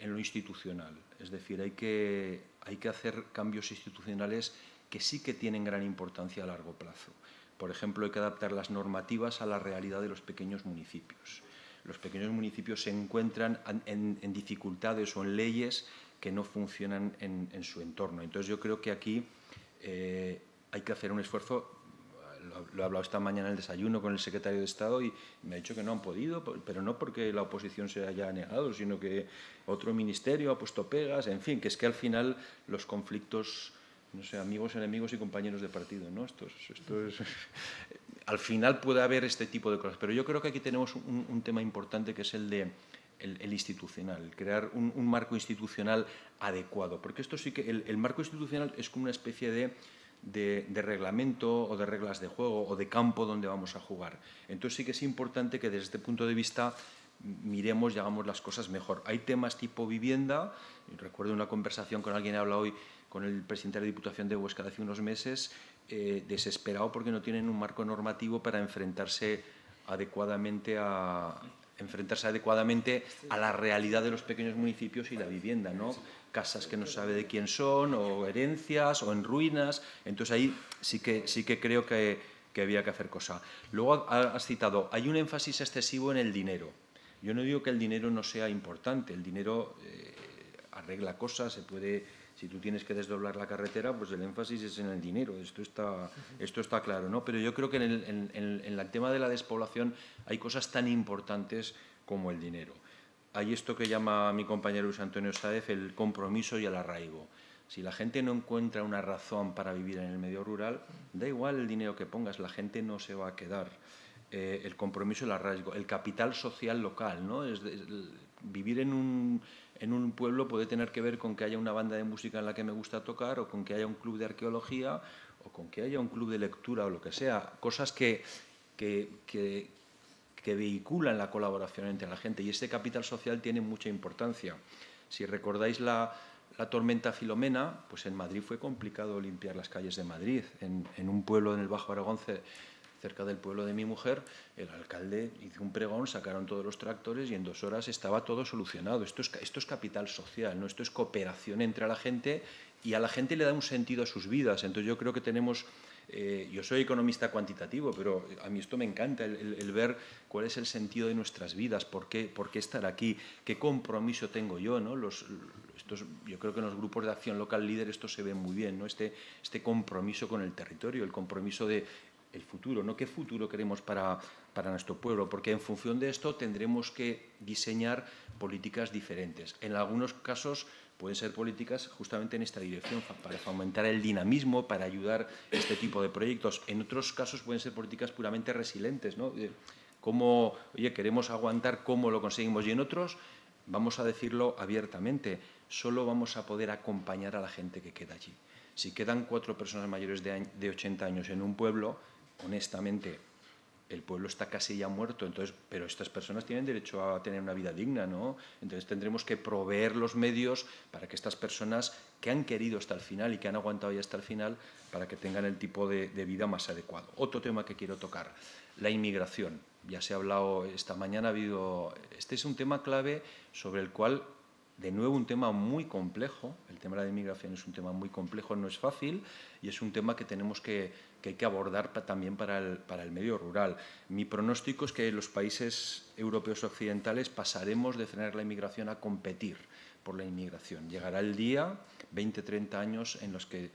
lo institucional. Es decir, hay que hacer cambios institucionales que sí que tienen gran importancia a largo plazo. Por ejemplo, hay que adaptar las normativas a la realidad de los pequeños municipios. Los pequeños municipios se encuentran en dificultades o en leyes que no funcionan en su entorno. Entonces, yo creo que aquí hay que hacer un esfuerzo. Lo he hablado esta mañana en el desayuno con el secretario de Estado y me ha dicho que no han podido, pero no porque la oposición se haya negado, sino que otro ministerio ha puesto pegas, en fin, que es que al final los conflictos, no sé, amigos, enemigos y compañeros de partido, ¿no? Esto es al final puede haber este tipo de cosas, pero yo creo que aquí tenemos un tema importante que es el institucional, crear un marco institucional adecuado, porque esto sí que el marco institucional es como una especie de reglamento o de reglas de juego o de campo donde vamos a jugar. Entonces sí que es importante que desde este punto de vista miremos y hagamos las cosas mejor. Hay temas tipo vivienda. Recuerdo una conversación con alguien, he hablado hoy con el presidente de la Diputación de Huesca de hace unos meses, desesperado porque no tienen un marco normativo para enfrentarse adecuadamente a la realidad de los pequeños municipios y la vivienda, ¿no? Casas que no sabe de quién son, o herencias, o en ruinas. Entonces ahí sí que creo que había que hacer cosa. Luego has citado, hay un énfasis excesivo en el dinero. Yo no digo que el dinero no sea importante, el dinero arregla cosas, se puede, si tú tienes que desdoblar la carretera, pues el énfasis es en el dinero, esto está claro, ¿no? Pero yo creo que en el tema de la despoblación hay cosas tan importantes como el dinero. Hay esto que llama mi compañero Luis Antonio Sáez el compromiso y el arraigo. Si la gente no encuentra una razón para vivir en el medio rural, da igual el dinero que pongas, la gente no se va a quedar. El compromiso y el arraigo, el capital social local, ¿no? Vivir en un pueblo puede tener que ver con que haya una banda de música en la que me gusta tocar, o con que haya un club de arqueología, o con que haya un club de lectura o lo que sea. Cosas que vehiculan la colaboración entre la gente, y ese capital social tiene mucha importancia. Si recordáis la tormenta Filomena, pues en Madrid fue complicado limpiar las calles de Madrid. En un pueblo en el Bajo Aragón, cerca del pueblo de mi mujer, el alcalde hizo un pregón, sacaron todos los tractores y en 2 horas estaba todo solucionado. Esto es capital social, ¿no? Esto es cooperación entre la gente, y a la gente le da un sentido a sus vidas. Entonces yo creo que tenemos... yo soy economista cuantitativo, pero a mí esto me encanta, el ver cuál es el sentido de nuestras vidas, por qué estar aquí, qué compromiso tengo yo, ¿no? Yo creo que en los grupos de acción local líder esto se ve muy bien, ¿no? Este compromiso con el territorio, el compromiso de el futuro, ¿no? ¿Qué futuro queremos para nuestro pueblo? Porque en función de esto tendremos que diseñar políticas diferentes. En algunos casos pueden ser políticas justamente en esta dirección, para fomentar el dinamismo, para ayudar a este tipo de proyectos. En otros casos pueden ser políticas puramente resilientes, ¿no? Cómo, oye, queremos aguantar, ¿cómo lo conseguimos? Y en otros, vamos a decirlo abiertamente, solo vamos a poder acompañar a la gente que queda allí. Si quedan 4 personas mayores de 80 años en un pueblo, honestamente, el pueblo está casi ya muerto, entonces, pero estas personas tienen derecho a tener una vida digna, ¿no? Entonces tendremos que proveer los medios para que estas personas que han querido hasta el final y que han aguantado ya hasta el final, para que tengan el tipo de vida más adecuado. Otro tema que quiero tocar, la inmigración. Ya se ha hablado esta mañana, este es un tema clave sobre el cual, de nuevo, un tema muy complejo. El tema de la inmigración es un tema muy complejo, no es fácil, y es un tema que tenemos que hay que abordar también para el medio rural. Mi pronóstico es que los países europeos occidentales pasaremos de frenar la inmigración a competir por la inmigración. Llegará el día, 20, 30 años, en los que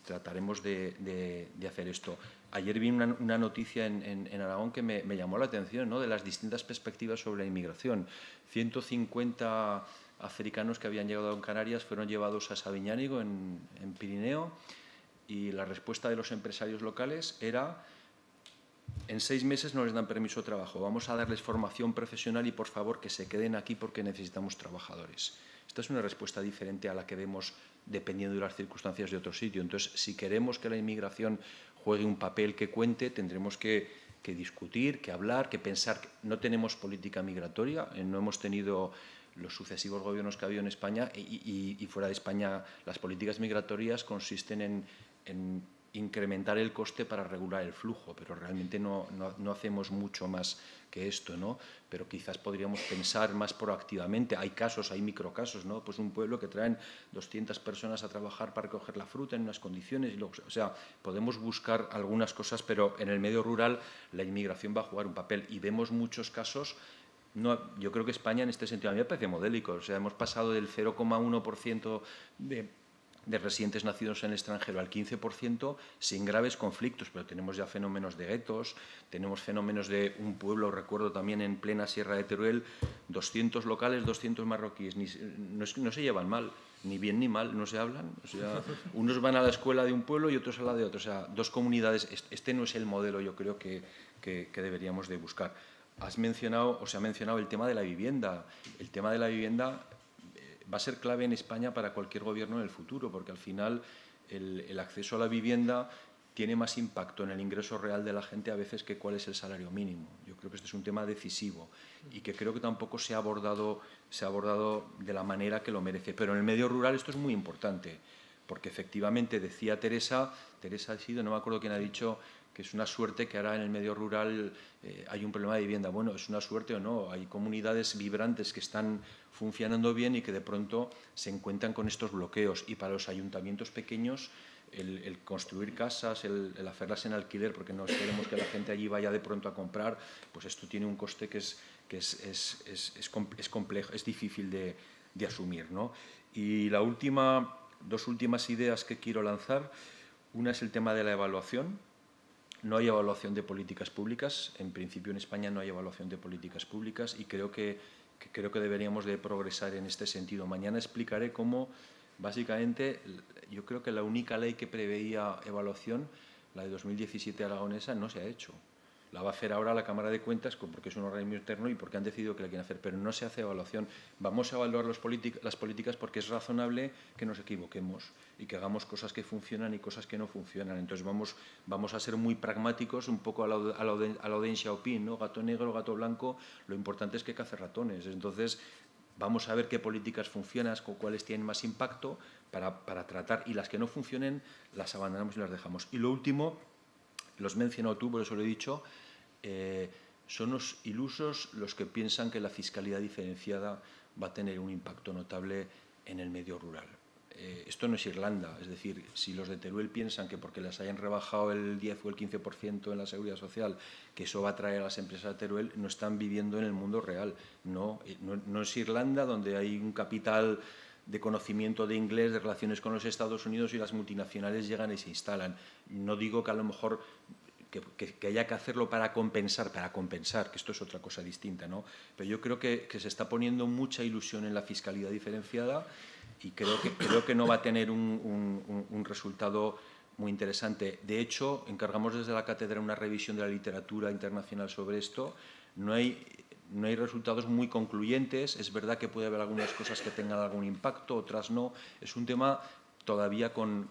trataremos de hacer esto. Ayer vi una noticia en Aragón que me llamó la atención, ¿no?, de las distintas perspectivas sobre la inmigración. 150 africanos que habían llegado a Canarias fueron llevados a Sabiñánigo, en Pirineo, y la respuesta de los empresarios locales era: en 6 meses no les dan permiso de trabajo, vamos a darles formación profesional y por favor que se queden aquí porque necesitamos trabajadores. Esta es una respuesta diferente a la que vemos dependiendo de las circunstancias de otro sitio. Entonces, si queremos que la inmigración juegue un papel que cuente, tendremos que discutir, que hablar, que pensar. No tenemos política migratoria, no hemos tenido los sucesivos gobiernos que ha habido en España, y fuera de España las políticas migratorias consisten en incrementar el coste para regular el flujo, pero realmente no hacemos mucho más que esto, ¿no? Pero quizás podríamos pensar más proactivamente. Hay casos, hay microcasos, ¿no? Pues un pueblo que traen 200 personas a trabajar para recoger la fruta en unas condiciones, y luego, o sea, podemos buscar algunas cosas, pero en el medio rural la inmigración va a jugar un papel, y vemos muchos casos. No, yo creo que España en este sentido a mí me parece modélico. O sea, hemos pasado del 0,1% de residentes nacidos en el extranjero al 15% sin graves conflictos, pero tenemos ya fenómenos de guetos, tenemos fenómenos de un pueblo, recuerdo también en plena Sierra de Teruel, 200 locales, 200 marroquíes, no se llevan mal, ni bien ni mal, no se hablan, o sea, unos van a la escuela de un pueblo y otros a la de otro, o sea, dos comunidades. Este no es el modelo, yo creo que deberíamos de buscar. Se ha mencionado el tema de la vivienda. El tema de la vivienda va a ser clave en España para cualquier gobierno en el futuro, porque al final el acceso a la vivienda tiene más impacto en el ingreso real de la gente a veces que cuál es el salario mínimo. Yo creo que este es un tema decisivo y que creo que tampoco se ha abordado de la manera que lo merece. Pero en el medio rural esto es muy importante, porque efectivamente, decía Teresa ha sido, no me acuerdo quién ha dicho, que es una suerte que ahora en el medio rural hay un problema de vivienda. Bueno, ¿es una suerte o no? Hay comunidades vibrantes que están funcionando bien y que de pronto se encuentran con estos bloqueos. Y para los ayuntamientos pequeños, el construir casas, el hacerlas en alquiler, porque no esperemos que la gente allí vaya de pronto a comprar, pues esto tiene un coste que es complejo, es difícil de asumir, ¿no? Y dos últimas ideas que quiero lanzar. Una es el tema de la evaluación. No hay evaluación de políticas públicas. En principio, en España no hay evaluación de políticas públicas, y creo que deberíamos de progresar en este sentido. Mañana explicaré cómo, básicamente, yo creo que la única ley que preveía evaluación, la de 2017 aragonesa, no se ha hecho. La va a hacer ahora la Cámara de Cuentas, porque es un organismo interno y porque han decidido que la quieren hacer, pero no se hace evaluación. Vamos a evaluar las políticas porque es razonable que nos equivoquemos y que hagamos cosas que funcionan y cosas que no funcionan. Entonces vamos a ser muy pragmáticos, un poco a lo de Deng Xiaoping, ¿no? Gato negro, gato blanco, lo importante es que cace ratones. Entonces vamos a ver qué políticas funcionan, cuáles tienen más impacto para tratar, y las que no funcionen las abandonamos y las dejamos. Y lo último, lo has mencionado tú, por eso lo he dicho, son los ilusos los que piensan que la fiscalidad diferenciada va a tener un impacto notable en el medio rural. Esto no es Irlanda, es decir, si los de Teruel piensan que porque les hayan rebajado el 10 o el 15% en la seguridad social, que eso va a traer a las empresas de Teruel, no están viviendo en el mundo real. No es Irlanda, donde hay un capital de conocimiento de inglés, de relaciones con los Estados Unidos, y las multinacionales llegan y se instalan. No digo que a lo mejor que haya que hacerlo para compensar, que esto es otra cosa distinta, ¿no? Pero yo creo que se está poniendo mucha ilusión en la fiscalidad diferenciada, y creo que no va a tener un resultado muy interesante. De hecho, encargamos desde la cátedra una revisión de la literatura internacional sobre esto. No hay resultados muy concluyentes. Es verdad que puede haber algunas cosas que tengan algún impacto, otras no. Es un tema todavía con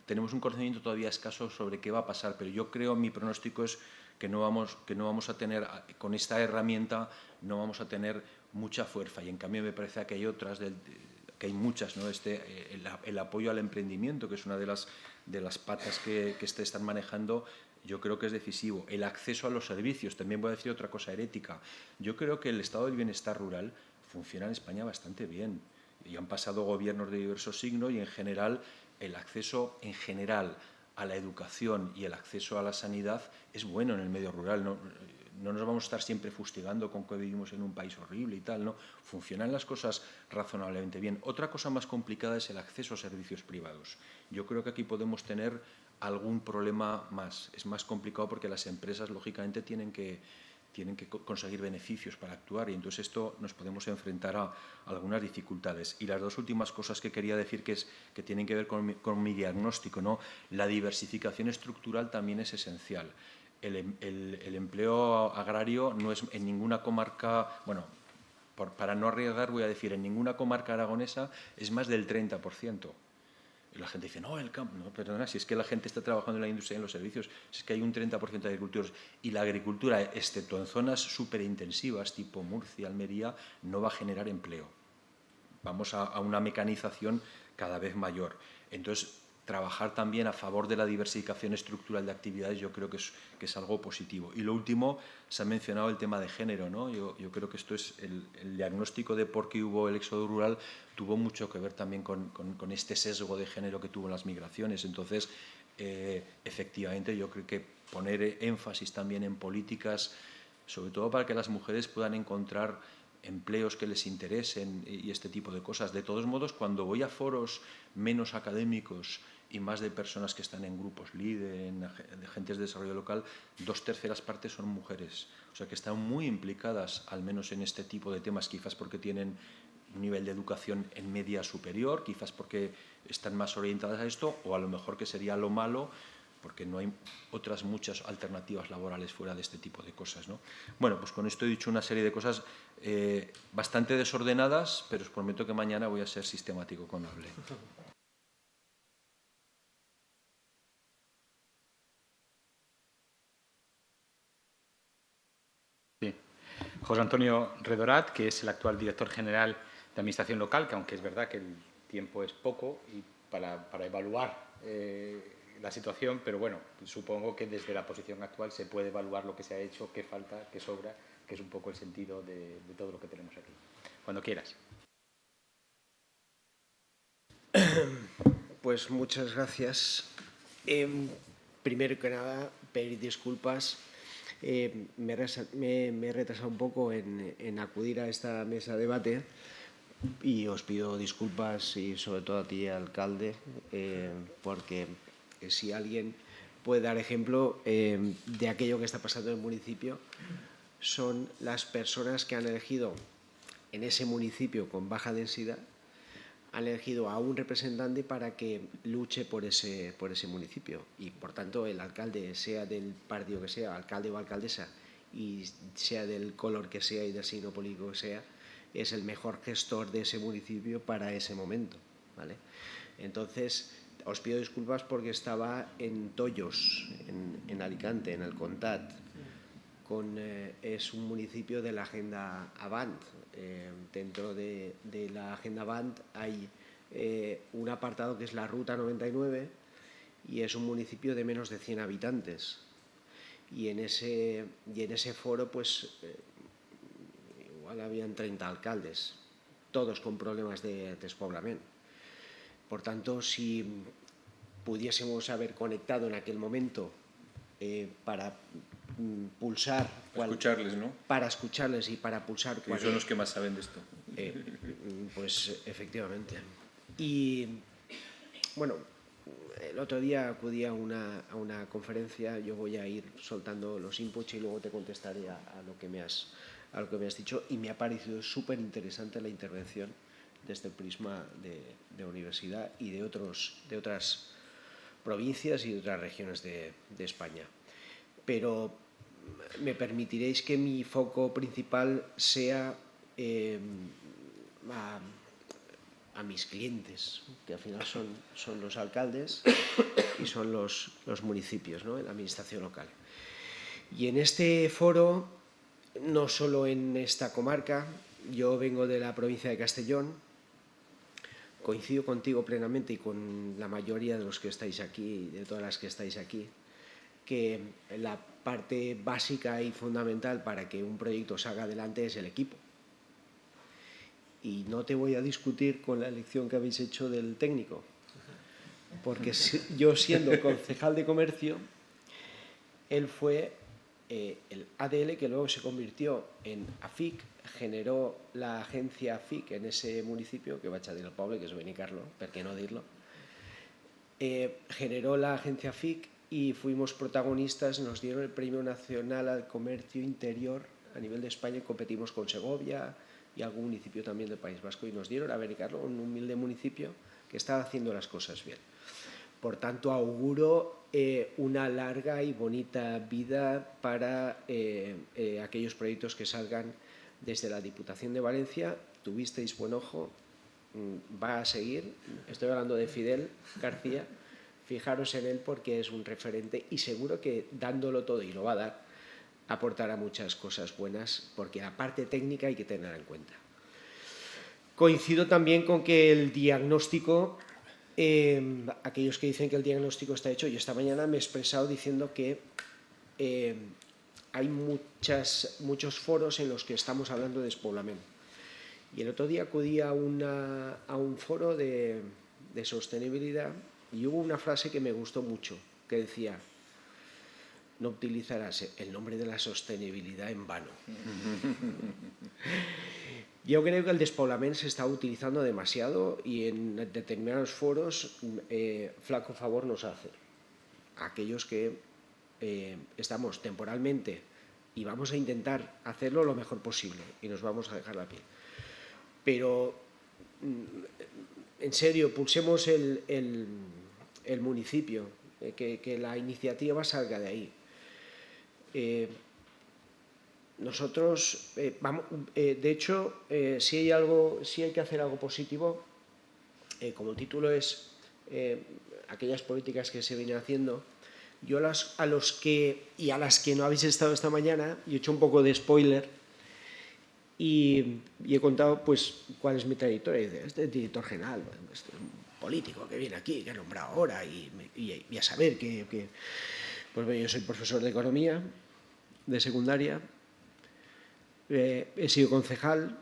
tenemos un conocimiento todavía escaso sobre qué va a pasar, pero yo creo, mi pronóstico es que no vamos a tener, con esta herramienta, no vamos a tener mucha fuerza, y en cambio me parece que hay otras, que hay muchas, ¿no? El apoyo al emprendimiento, que es una de las patas que están manejando, yo creo que es decisivo. El acceso a los servicios, también voy a decir otra cosa herética. Yo creo que el estado del bienestar rural funciona en España bastante bien. Y han pasado gobiernos de diversos signos y en general el acceso a la educación y el acceso a la sanidad es bueno en el medio rural. No nos vamos a estar siempre fustigando con que vivimos en un país horrible y tal, ¿no? Funcionan las cosas razonablemente bien. Otra cosa más complicada es el acceso a servicios privados. Yo creo que aquí podemos tener algún problema más. Es más complicado porque las empresas, lógicamente, tienen que conseguir beneficios para actuar, y entonces esto nos podemos enfrentar a algunas dificultades. Y las dos últimas cosas que quería decir que tienen que ver con mi diagnóstico, ¿no? La diversificación estructural también es esencial. El empleo agrario no es en ninguna comarca, bueno, para no arriesgar voy a decir, en ninguna comarca aragonesa es más del 30%. Y la gente dice, no, el campo, no, perdona, si es que la gente está trabajando en la industria y en los servicios, si es que hay un 30% de agricultores, y la agricultura, excepto en zonas superintensivas, tipo Murcia, Almería, no va a generar empleo. Vamos a una mecanización cada vez mayor. Entonces, trabajar también a favor de la diversificación estructural de actividades yo creo que es algo positivo. Y lo último, se ha mencionado el tema de género, ¿no? Yo creo que esto es el diagnóstico de por qué hubo el éxodo rural, tuvo mucho que ver también con este sesgo de género que tuvo las migraciones. Entonces, efectivamente, yo creo que poner énfasis también en políticas, sobre todo para que las mujeres puedan encontrar empleos que les interesen y este tipo de cosas. De todos modos, cuando voy a foros menos académicos y más de personas que están en grupos líder, de agentes de desarrollo local, 2/3 partes son mujeres. O sea, que están muy implicadas, al menos en este tipo de temas, quizás porque tienen un nivel de educación en media superior, quizás porque están más orientadas a esto, o a lo mejor que sería lo malo, porque no hay otras muchas alternativas laborales fuera de este tipo de cosas, ¿no? Bueno, pues con esto he dicho una serie de cosas bastante desordenadas, pero os prometo que mañana voy a ser sistemático cuando hable. Sí. José Antonio Redorat, que es el actual director general de Administración Local, que aunque es verdad que el tiempo es poco y para evaluar la situación, pero bueno, supongo que desde la posición actual se puede evaluar lo que se ha hecho, qué falta, qué sobra, que es un poco el sentido de todo lo que tenemos aquí. Cuando quieras. Pues muchas gracias. Primero que nada, pedir disculpas. Me he retrasado un poco en acudir a esta mesa de debate y os pido disculpas, y sobre todo a ti, alcalde, porque si alguien puede dar ejemplo de aquello que está pasando en el municipio, son las personas que han elegido en ese municipio con baja densidad, han elegido a un representante para que luche por ese municipio, y por tanto el alcalde, sea del partido que sea, alcalde o alcaldesa, y sea del color que sea y del signo político que sea, es el mejor gestor de ese municipio para ese momento, ¿vale? Entonces, os pido disculpas porque estaba en Tollos, en Alicante, en el Comtat. Es un municipio de la Agenda Avant. Dentro de la Agenda Avant hay un apartado que es la Ruta 99, y es un municipio de menos de 100 habitantes. Y en ese foro, pues, igual habían 30 alcaldes, todos con problemas de despoblamiento. Por tanto, si pudiésemos haber conectado en aquel momento para pulsar... Escucharles, ¿no? Para escucharles y para pulsar... Ellos son los que más saben de esto. Pues efectivamente. Y bueno, el otro día acudí a una conferencia. Yo voy a ir soltando los inputs y luego te contestaré a lo que me has dicho, y me ha parecido súper interesante la intervención desde el prisma de universidad y de otras provincias y de otras regiones de España. Pero me permitiréis que mi foco principal sea a mis clientes, que al final son los alcaldes y son los municipios, ¿no?, en la administración local. Y en este foro, no solo en esta comarca, yo vengo de la provincia de Castellón, coincido contigo plenamente y con la mayoría de los que estáis aquí, de todas las que estáis aquí, que la parte básica y fundamental para que un proyecto salga adelante es el equipo. Y no te voy a discutir con la elección que habéis hecho del técnico, porque yo, siendo concejal de comercio, él fue el ADL, que luego se convirtió en AFIC, generó la agencia AFIC en ese municipio, que vaig a dir el poble, que és Benicarlo, per què no dir-lo, generó la agencia AFIC y fuimos protagonistas, nos dieron el Premio Nacional al Comercio Interior a nivel de España y competimos con Segovia y algún municipio también del País Vasco, y nos dieron a Benicarlo, un humilde municipio que estaba haciendo las cosas bien. Por tanto, auguro una larga y bonita vida para aquellos proyectos que salgan desde la Diputación de Valencia. Tuvisteis buen ojo, va a seguir. Estoy hablando de Fidel García. Fijaros en él porque es un referente y seguro que dándolo todo, y lo va a dar, aportará muchas cosas buenas, porque la parte técnica hay que tenerla en cuenta. Coincido también con que el diagnóstico, aquellos que dicen que el diagnóstico está hecho, yo esta mañana me he expresado diciendo que hay muchos foros en los que estamos hablando de despoblamiento. Y el otro día acudí a un foro de sostenibilidad y hubo una frase que me gustó mucho, que decía: no utilizarás el nombre de la sostenibilidad en vano. Yo creo que el despoblamiento se está utilizando demasiado y en determinados foros flaco favor nos hace. Aquellos que estamos temporalmente y vamos a intentar hacerlo lo mejor posible y nos vamos a dejar la piel. Pero, en serio, pulsemos el municipio, que la iniciativa salga de ahí. Nosotros, de hecho, si hay que hacer algo positivo, como el título es aquellas políticas que se vienen haciendo, yo a los que y a las que no habéis estado esta mañana, yo he hecho un poco de spoiler y he contado pues cuál es mi trayectoria. Este director general, este es un político que viene aquí, que ha nombrado ahora, y a saber que pues yo soy profesor de economía de secundaria. He sido concejal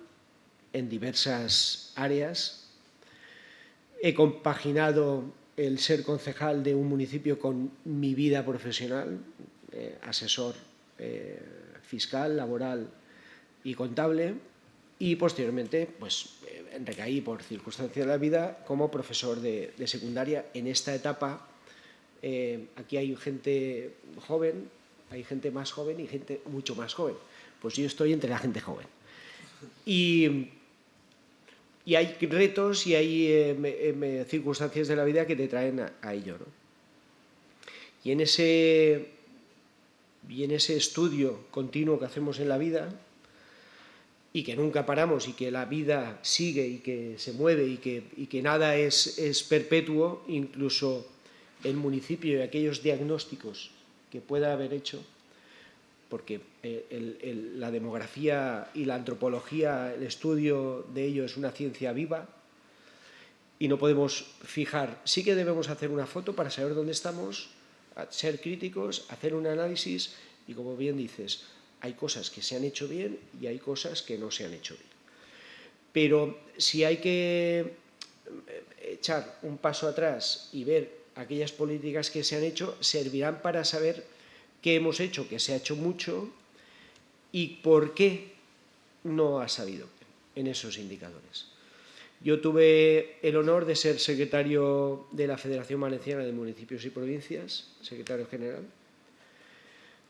en diversas áreas. He compaginado el ser concejal de un municipio con mi vida profesional, asesor fiscal, laboral y contable, y posteriormente pues, recaí por circunstancias de la vida como profesor de secundaria. En esta etapa, aquí hay gente joven, hay gente más joven y gente mucho más joven. Pues yo estoy entre la gente joven. Y hay retos y hay circunstancias de la vida que te traen a ello, ¿no? Y en ese estudio continuo que hacemos en la vida y que nunca paramos y que la vida sigue y que se mueve y que nada es perpetuo, incluso el municipio y aquellos diagnósticos que pueda haber hecho, porque la demografía y la antropología, el estudio de ello es una ciencia viva y no podemos fijar. Sí que debemos hacer una foto para saber dónde estamos, ser críticos, hacer un análisis y, como bien dices, hay cosas que se han hecho bien y hay cosas que no se han hecho bien. Pero si hay que echar un paso atrás y ver aquellas políticas que se han hecho, servirán para saber qué hemos hecho, que se ha hecho mucho, y por qué no ha salido en esos indicadores. Yo tuve el honor de ser secretario de la Federación Valenciana de Municipios y Provincias, secretario general.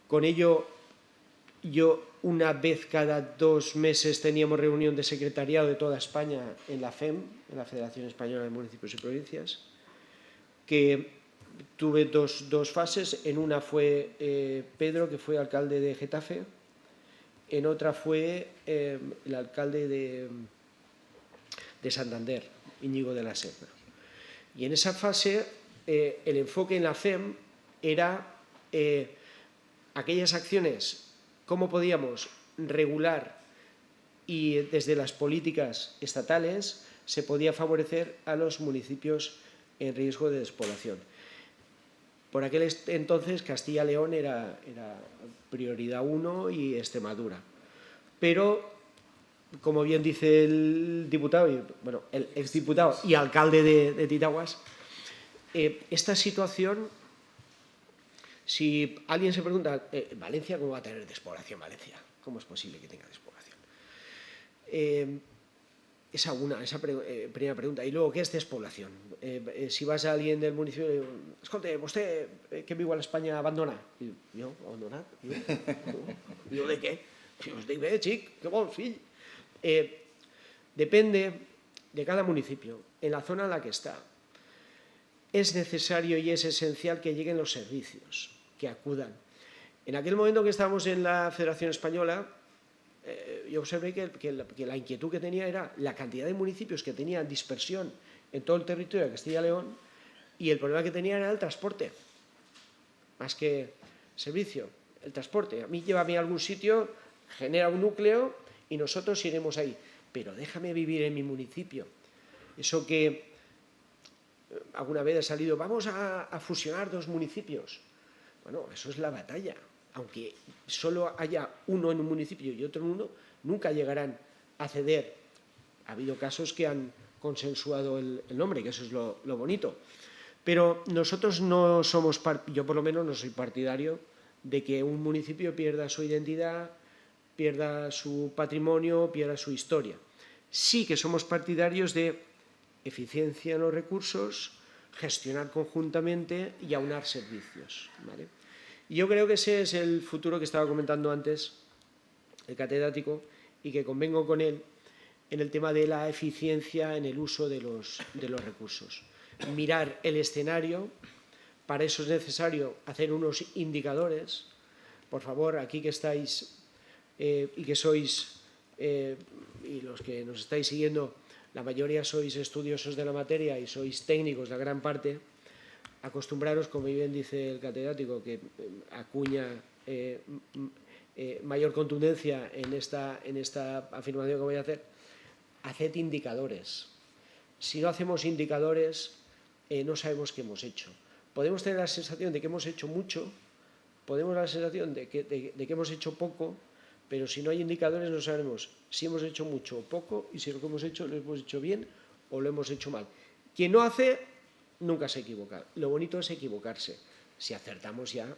Con ello, yo una vez cada 2 meses teníamos reunión de secretariado de toda España en la FEM, en la Federación Española de Municipios y Provincias, que tuve dos fases. En una fue Pedro, que fue alcalde de Getafe. En otra fue el alcalde de Santander, Íñigo de la Serna. Y en esa fase el enfoque en la FEM era aquellas acciones, cómo podíamos regular y desde las políticas estatales se podía favorecer a los municipios en riesgo de despoblación. Por aquel entonces Castilla y León era prioridad 1 y Extremadura. Pero, como bien dice el diputado, bueno, el exdiputado y alcalde de Titaguas, esta situación, si alguien se pregunta, ¿Valencia cómo va a tener despoblación? Valencia, ¿cómo es posible que tenga despoblación? Esa primera pregunta. Y luego, ¿qué es despoblación? Si vas a alguien del municipio, le digo, escolta, ¿usted que viu a l'Espanya abandonada? I jo, abandonat? Jo, de què? Jo us dic, bé, xic, què vols, fill? Depende de cada municipio, en la zona en la que está. Es necesario y es esencial que lleguen los servicios, que acudan. En aquel momento que estábamos en la Federación Española, yo observé que la inquietud que tenía era la cantidad de municipios que tenían dispersión en todo el territorio de Castilla y León, y el problema que tenía era el transporte, más que servicio, el transporte. A mí llévame a algún sitio, genera un núcleo y nosotros iremos ahí, pero déjame vivir en mi municipio. Eso que alguna vez ha salido, vamos a fusionar 2 municipios. Bueno, eso es la batalla. Aunque solo haya uno en un municipio y otro en uno, nunca llegarán a ceder. Ha habido casos que han consensuado el nombre, que eso es lo bonito. Pero nosotros no somos, yo por lo menos no soy partidario de que un municipio pierda su identidad, pierda su patrimonio, pierda su historia. Sí que somos partidarios de eficiencia en los recursos, gestionar conjuntamente y aunar servicios, ¿vale? Y yo creo que ese es el futuro que estaba comentando antes el catedrático y que convengo con él en el tema de la eficiencia en el uso de los recursos. Mirar el escenario, para eso es necesario hacer unos indicadores. Por favor, aquí que estáis y que sois, y los que nos estáis siguiendo, la mayoría sois estudiosos de la materia y sois técnicos, la gran parte, acostumbraros, como bien dice el catedrático, que acuña mayor contundencia en esta afirmación que voy a hacer, haced indicadores. Si no hacemos indicadores, no sabemos qué hemos hecho. Podemos tener la sensación de que hemos hecho mucho, podemos tener la sensación de que hemos hecho poco, pero si no hay indicadores no sabremos si hemos hecho mucho o poco y si lo que hemos hecho lo hemos hecho bien o lo hemos hecho mal. Quien no hace, nunca se equivoca. Lo bonito es equivocarse. Si acertamos ya,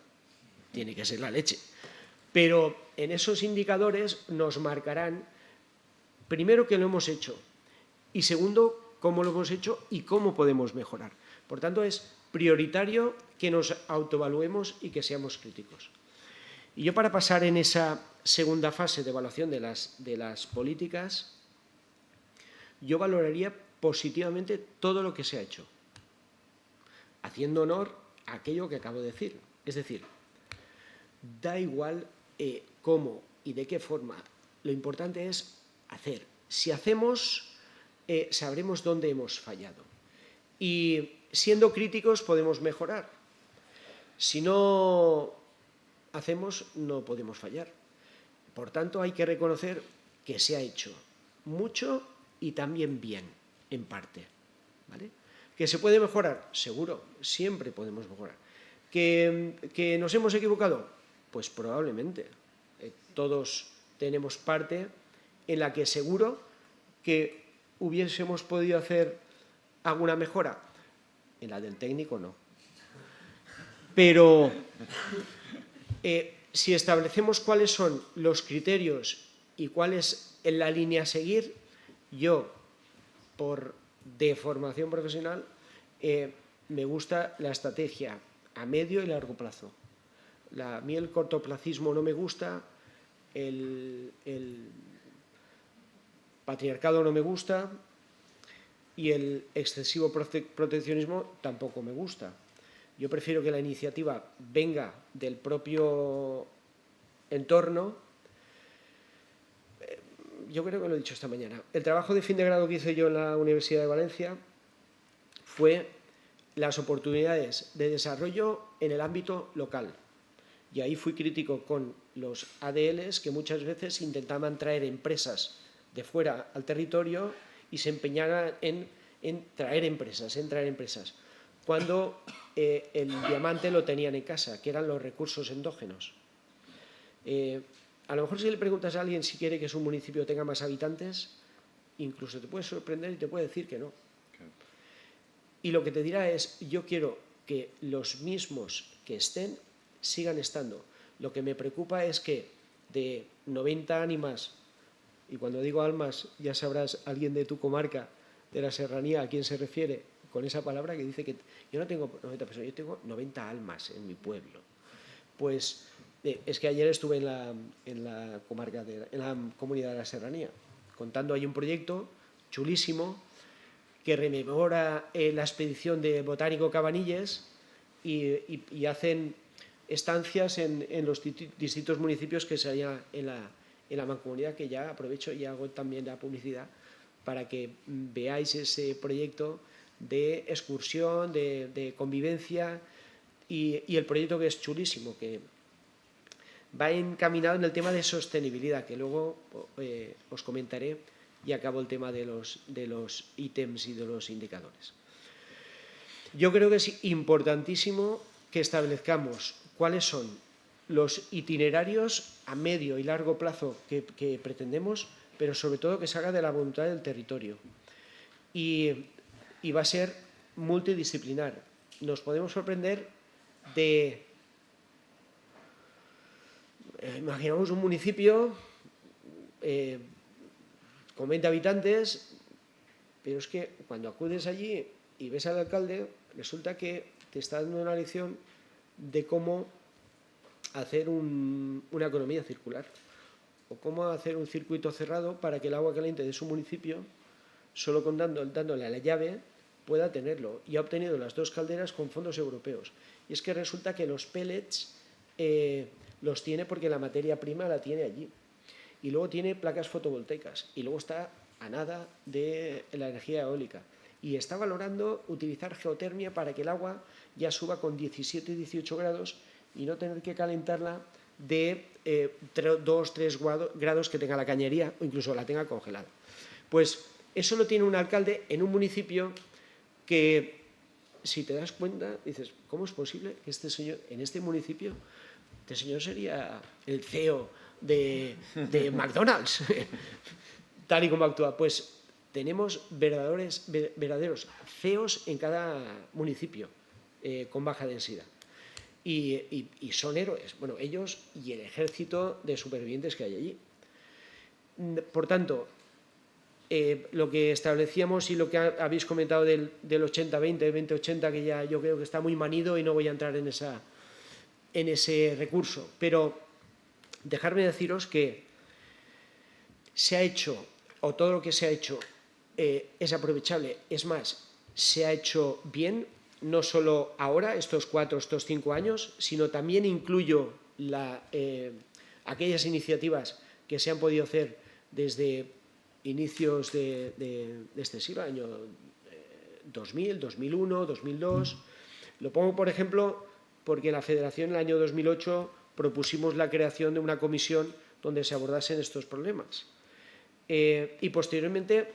tiene que ser la leche. Pero en esos indicadores nos marcarán, primero, que lo hemos hecho y segundo, cómo lo hemos hecho y cómo podemos mejorar. Por tanto, es prioritario que nos autoevaluemos y que seamos críticos. Y yo, para pasar en esa segunda fase de evaluación de las políticas, yo valoraría positivamente todo lo que se ha hecho, haciendo honor a aquello que acabo de decir. Es decir, da igual cómo y de qué forma, lo importante es hacer. Si hacemos, sabremos dónde hemos fallado. Y siendo críticos podemos mejorar. Si no hacemos, no podemos fallar. Por tanto, hay que reconocer que se ha hecho mucho y también bien, en parte, ¿vale? ¿Que se puede mejorar? Seguro, siempre podemos mejorar. ¿Que nos hemos equivocado? Pues probablemente. Todos tenemos parte en la que seguro que hubiésemos podido hacer alguna mejora. En la del técnico no. Pero si establecemos cuáles son los criterios y cuál es la línea a seguir, yo, de formación profesional, me gusta la estrategia a medio y largo plazo. A mí el cortoplacismo no me gusta, el patriarcado no me gusta y el excesivo proteccionismo tampoco me gusta. Yo prefiero que la iniciativa venga del propio entorno, yo creo que lo he dicho esta mañana. El trabajo de fin de grado que hice yo en la Universidad de Valencia fue las oportunidades de desarrollo en el ámbito local. Y ahí fui crítico con los ADLs, que muchas veces intentaban traer empresas de fuera al territorio y se empeñaban en traer empresas, cuando el diamante lo tenían en casa, que eran los recursos endógenos. A lo mejor si le preguntas a alguien si quiere que su municipio tenga más habitantes, incluso te puede sorprender y te puede decir que no. Y lo que te dirá es, yo quiero que los mismos que estén sigan estando. Lo que me preocupa es que de 90 ánimas, y cuando digo almas ya sabrás alguien de tu comarca, de la serranía, a quién se refiere con esa palabra, que dice que yo no tengo 90 personas, yo tengo 90 almas en mi pueblo. Pues es que ayer estuve en la comarca, en la comunidad de la serranía, contando ahí un proyecto chulísimo que rememora la expedición de Botánico Cabanilles y hacen estancias en los distintos municipios que se hallan en la mancomunidad, que ya aprovecho y hago también la publicidad para que veáis ese proyecto de excursión, de convivencia y el proyecto que es chulísimo, que va encaminado en el tema de sostenibilidad, que luego os comentaré y acabo el tema de los ítems y de los indicadores. Yo creo que es importantísimo que establezcamos cuáles son los itinerarios a medio y largo plazo que pretendemos, pero sobre todo que se haga de la voluntad del territorio. Y va a ser multidisciplinar. Nos podemos sorprender de... imaginamos un municipio con 20 habitantes, pero es que cuando acudes allí y ves al alcalde, resulta que te está dando una lección de cómo hacer una economía circular o cómo hacer un circuito cerrado para que el agua caliente de su municipio, solo dándole a la llave, pueda tenerlo. Y ha obtenido las 2 calderas con fondos europeos. Y es que resulta que los pellets los tiene porque la materia prima la tiene allí. Y luego tiene placas fotovoltaicas. Y luego está a nada de la energía eólica. Y está valorando utilizar geotermia para que el agua ya suba con 17 y 18 grados y no tener que calentarla de 2-3 grados que tenga la cañería o incluso la tenga congelada. Pues eso lo tiene un alcalde en un municipio que, si te das cuenta, dices, ¿cómo es posible que este señor, en este municipio, este señor sería el CEO de McDonald's, tal y como actúa? Pues tenemos verdaderos CEOs en cada municipio con baja densidad. Y son héroes, bueno, ellos y el ejército de supervivientes que hay allí. Por tanto, lo que establecíamos y lo que habéis comentado del 80-20, 20-80, que ya yo creo que está muy manido y no voy a entrar en ese recurso, pero dejarme deciros que se ha hecho, o todo lo que se ha hecho es aprovechable, es más, se ha hecho bien, no solo ahora, estos 4, estos 5 años, sino también incluyo aquellas iniciativas que se han podido hacer desde inicios de este siglo, año 2000, 2001, 2002. Lo pongo, por ejemplo, porque en la Federación en el año 2008 propusimos la creación de una comisión donde se abordasen estos problemas. Y posteriormente,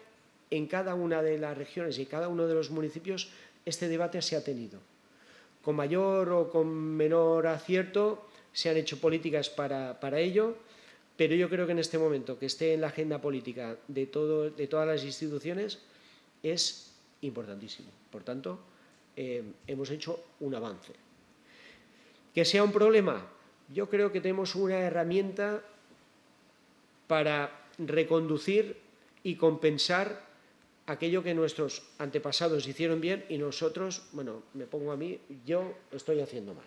en cada una de las regiones y cada uno de los municipios, este debate se ha tenido. Con mayor o con menor acierto se han hecho políticas para ello, pero yo creo que en este momento que esté en la agenda política de todas las instituciones es importantísimo. Por tanto, hemos hecho un avance. ¿Que sea un problema? Yo creo que tenemos una herramienta para reconducir y compensar aquello que nuestros antepasados hicieron bien y nosotros, bueno, me pongo a mí, yo lo estoy haciendo mal.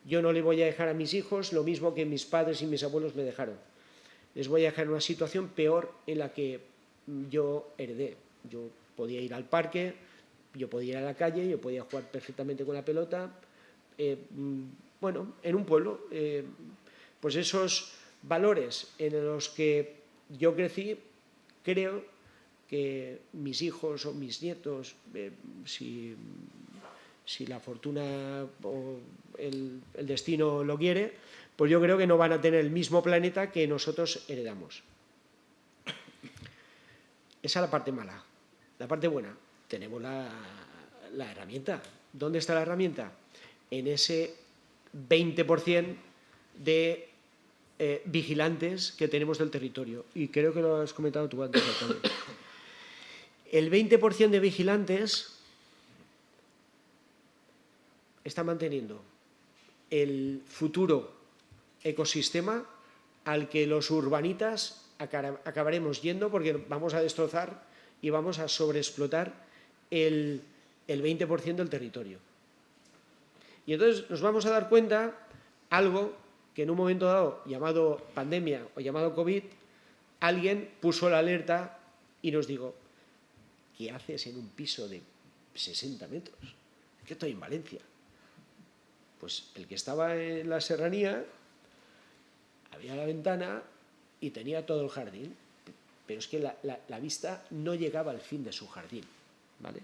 Yo no le voy a dejar a mis hijos lo mismo que mis padres y mis abuelos me dejaron. Les voy a dejar en una situación peor en la que yo heredé. Yo podía ir al parque, yo podía ir a la calle, yo podía jugar perfectamente con la pelota. Bueno, en un pueblo, pues esos valores en los que yo crecí, creo que mis hijos o mis nietos, si la fortuna o el destino lo quiere, pues yo creo que no van a tener el mismo planeta que nosotros heredamos. Esa es la parte mala. La parte buena, tenemos la herramienta. ¿Dónde está la herramienta? En ese 20% de vigilantes que tenemos del territorio. Y creo que lo has comentado tú antes también. El 20% de vigilantes está manteniendo el futuro ecosistema al que los urbanitas acabaremos yendo, porque vamos a destrozar y vamos a sobreexplotar el 20% del territorio. Y entonces nos vamos a dar cuenta algo que en un momento dado, llamado pandemia o llamado COVID, alguien puso la alerta y nos dijo: ¿qué haces en un piso de 60 metros? Es que estoy en Valencia. Pues el que estaba en la serranía abría la ventana y tenía todo el jardín, pero es que la vista no llegaba al fin de su jardín, ¿vale?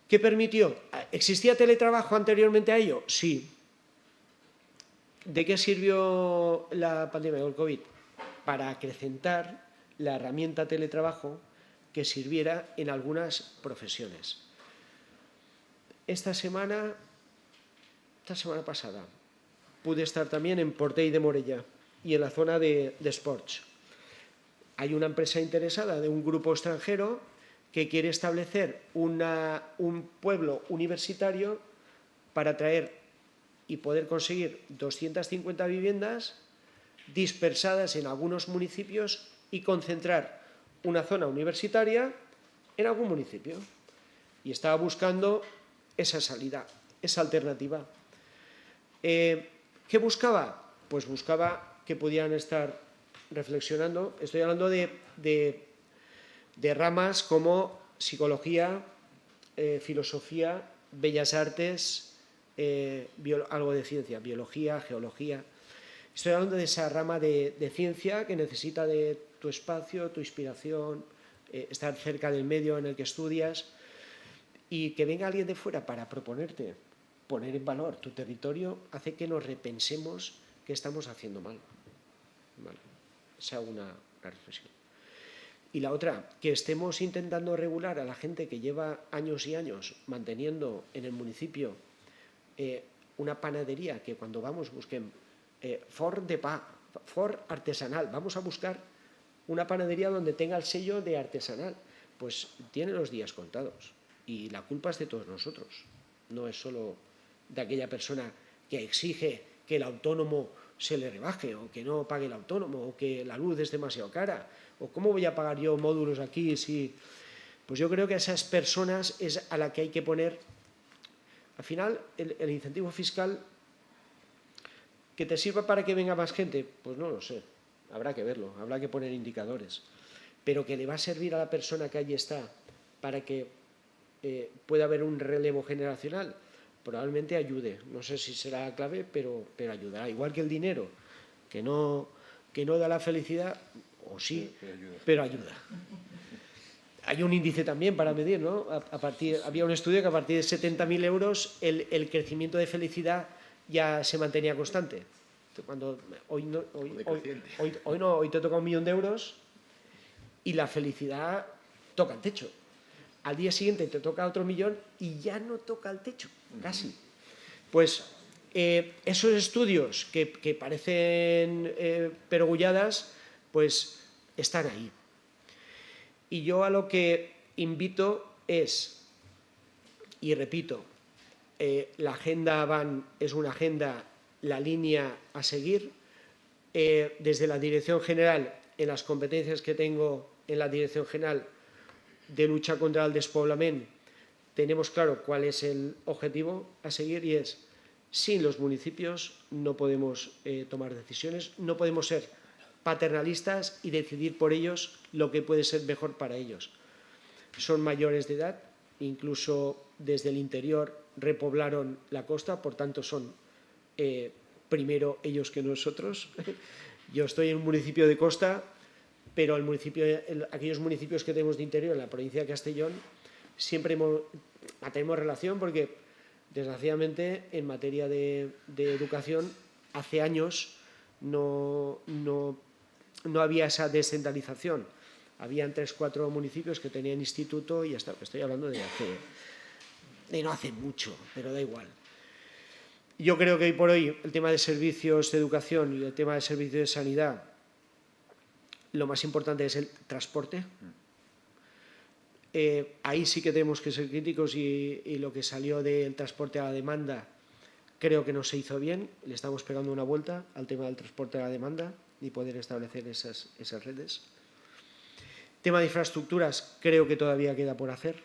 ¿Qué permitió? ¿Existía teletrabajo anteriormente a ello? Sí. ¿De qué sirvió la pandemia o el COVID? Para acrecentar la herramienta teletrabajo que sirviera en algunas profesiones. Esta semana pasada, pude estar también en Portell de Morella y en la zona de Esports. Hay una empresa interesada de un grupo extranjero que quiere establecer un pueblo universitario para traer y poder conseguir 250 viviendas dispersadas en algunos municipios y concentrar una zona universitaria en algún municipio. Y estaba buscando esa salida, esa alternativa. ¿Qué buscaba? Pues buscaba que pudieran estar reflexionando. Estoy hablando de ramas como psicología, filosofía, bellas artes, algo de ciencia, biología, geología. Estoy hablando de esa rama de ciencia que necesita de tu espacio, tu inspiración, estar cerca del medio en el que estudias, y que venga alguien de fuera para proponerte poner en valor tu territorio hace que nos repensemos qué estamos haciendo mal. ¿Vale? Esa es una reflexión. Y la otra, que estemos intentando regular a la gente que lleva años y años manteniendo en el municipio una panadería, que cuando vamos busquen forn de pa, forn artesanal, vamos a buscar una panadería donde tenga el sello de artesanal, pues tiene los días contados y la culpa es de todos nosotros, no es solo de aquella persona que exige que el autónomo se le rebaje o que no pague el autónomo o que la luz es demasiado cara o cómo voy a pagar yo módulos aquí si... Pues yo creo que a esas personas es a la que hay que poner, al final, el incentivo fiscal. ¿Que te sirva para que venga más gente? Pues no lo sé, habrá que verlo, habrá que poner indicadores, pero que le va a servir a la persona que allí está para que pueda haber un relevo generacional, probablemente ayude. No sé si será clave, pero ayudará. Igual que el dinero, que no da la felicidad, o sí, pero ayuda. Hay un índice también para medir, ¿no? Había un estudio que a partir de 70.000 euros el crecimiento de felicidad ya se mantenía constante. Hoy te toca 1.000.000 de euros y la felicidad toca el techo. Al día siguiente te toca otro 1.000.000 y ya no toca el techo, casi. Pues esos estudios que parecen perogrulladas, pues están ahí. Y yo a lo que invito es, y repito, la agenda VAN es una agenda, la línea a seguir. Desde la Dirección General, en las competencias que tengo en la Dirección General de lucha contra el despoblament, tenemos claro cuál es el objetivo a seguir y es, sin los municipios no podemos tomar decisiones, no podemos ser paternalistas y decidir por ellos lo que puede ser mejor para ellos. Son mayores de edad, incluso desde el interior repoblaron la costa, por tanto son primero ellos que nosotros. Yo estoy en un municipio de costa, pero aquellos municipios que tenemos de interior en la provincia de Castellón siempre mantenemos relación porque, desgraciadamente, en materia de educación, hace años no había esa descentralización. Habían 3 o 4 municipios que tenían instituto y ya está. Estoy hablando de no hace mucho, pero da igual. Yo creo que hoy por hoy el tema de servicios de educación y el tema de servicios de sanidad, lo más importante es el transporte. Ahí sí que tenemos que ser críticos y lo que salió del transporte a la demanda creo que no se hizo bien. Le estamos pegando una vuelta al tema del transporte a la demanda y poder establecer esas redes. Tema de infraestructuras, creo que todavía queda por hacer.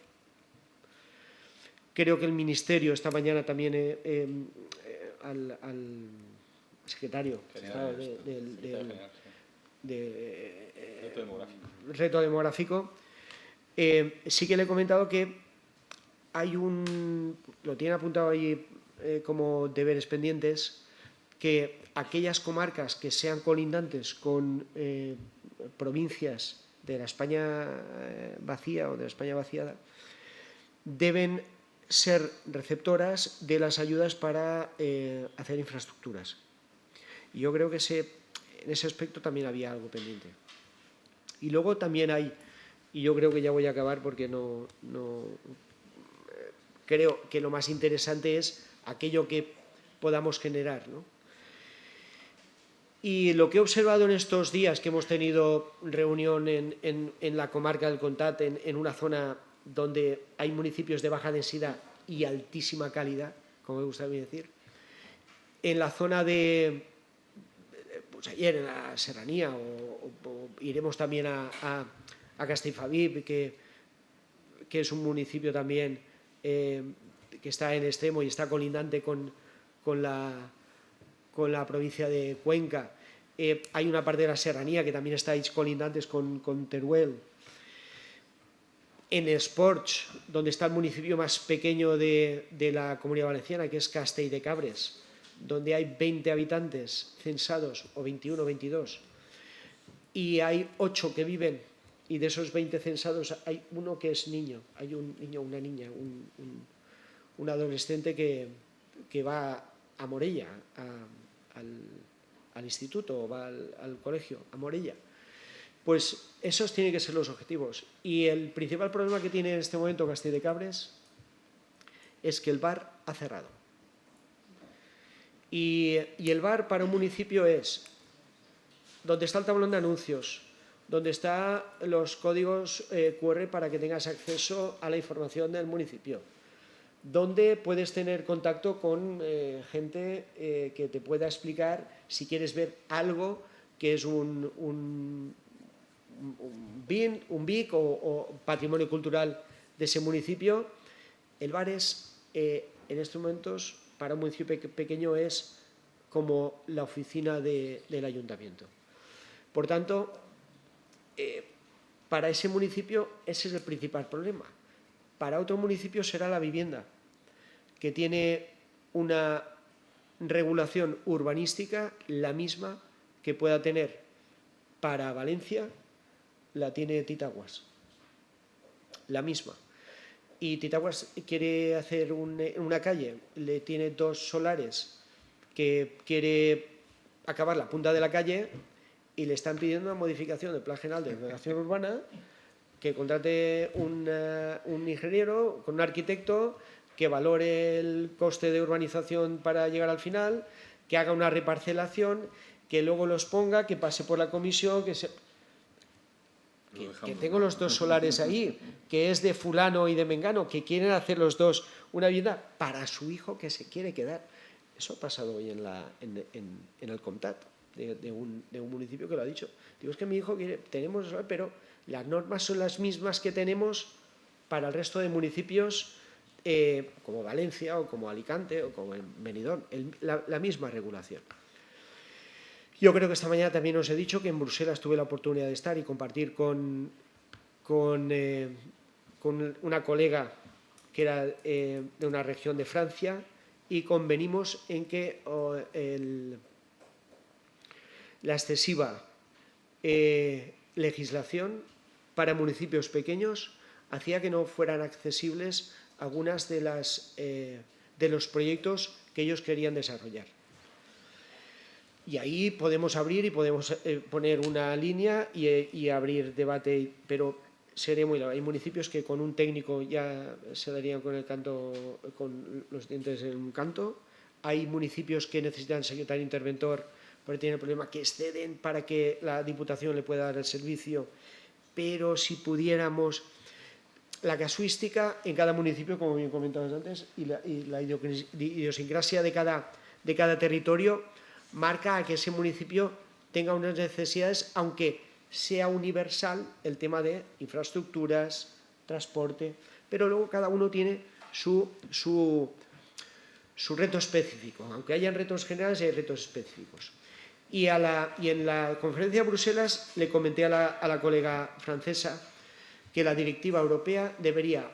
Creo que el Ministerio, esta mañana también al secretario reto demográfico, sí que le he comentado que hay lo tiene apuntado ahí como deberes pendientes, que aquellas comarcas que sean colindantes con provincias de la España vacía o de la España vaciada deben ser receptoras de las ayudas para hacer infraestructuras. Y yo creo que en ese aspecto también había algo pendiente. Y luego también hay, y yo creo que ya voy a acabar porque creo que lo más interesante es aquello que podamos generar, ¿no? Y lo que he observado en estos días que hemos tenido reunión en la comarca del Comtat, en una zona donde hay municipios de baja densidad y altísima calidad, como me gusta a mí decir, en la zona pues ayer en la Serranía, o iremos también a Castellfabib, que es un municipio también que está en extremo y está colindante con la provincia de Cuenca. Hay una parte de la Serranía que también está colindantes con Teruel. En Esports, donde está el municipio más pequeño de la Comunidad Valenciana, que es Castelldecabres, donde hay 20 habitantes censados, o 21 o 22, y hay 8 que viven, y de esos 20 censados hay uno que es niño, hay un niño, una niña, un adolescente que va a Morella, al instituto o va al colegio, a Morella. Pues esos tienen que ser los objetivos. Y el principal problema que tiene en este momento Castelldecabres es que el bar ha cerrado. Y el bar para un municipio es donde está el tablón de anuncios, donde están los códigos QR para que tengas acceso a la información del municipio, donde puedes tener contacto con gente que te pueda explicar si quieres ver algo que es un BIC o patrimonio cultural de ese municipio. El bar es, en estos momentos, para un municipio pequeño, es como la oficina del ayuntamiento. Por tanto, para ese municipio ese es el principal problema. Para otro municipio será la vivienda, que tiene una regulación urbanística la misma que pueda tener para Valencia, la tiene Titaguas, la misma. Y Titaguas quiere hacer una calle, le tiene 2 solares que quiere acabar la punta de la calle y le están pidiendo una modificación del Plan General de Ordenación Urbana, que contrate un ingeniero con un arquitecto que valore el coste de urbanización para llegar al final, que haga una reparcelación, que luego los ponga, que pase por la comisión, que tengo los 2 solares ahí, que es de fulano y de mengano, que quieren hacer los dos una vivienda para su hijo que se quiere quedar. Eso ha pasado hoy en el Comtat, de un municipio que lo ha dicho. Digo, es que mi hijo quiere, tenemos, pero las normas son las mismas que tenemos para el resto de municipios, como Valencia o como Alicante o como Benidorm, la misma regulación. Yo creo que esta mañana también os he dicho que en Bruselas tuve la oportunidad de estar y compartir con una colega que era de una región de Francia, y convenimos en que la excesiva legislación para municipios pequeños hacía que no fueran accesibles algunas de los proyectos que ellos querían desarrollar. Y ahí podemos abrir y podemos poner una línea y abrir debate, pero sería muy largo. Hay municipios que con un técnico ya se darían con los dientes en un canto. Hay municipios que necesitan secretario interventor porque tienen el problema que exceden para que la Diputación le pueda dar el servicio. Pero si pudiéramos, la casuística en cada municipio, como bien comentabas antes, y la idiosincrasia de cada territorio marca a que ese municipio tenga unas necesidades, aunque sea universal el tema de infraestructuras, transporte, pero luego cada uno tiene su reto específico. Aunque hayan retos generales, hay retos específicos. Y en la conferencia de Bruselas le comenté a la colega francesa que la directiva europea debería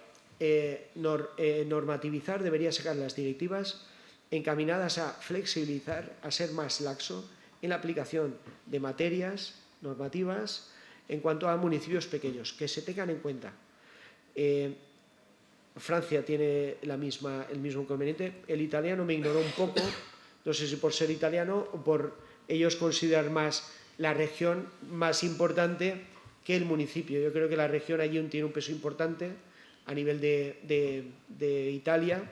normativizar, debería sacar las directivas encaminadas a flexibilizar, a ser más laxo en la aplicación de materias normativas en cuanto a municipios pequeños, que se tengan en cuenta. Francia tiene el mismo inconveniente. El italiano me ignoró un poco, no sé si por ser italiano o por ellos considerar más la región más importante que el municipio. Yo creo que la región allí tiene un peso importante a nivel de Italia,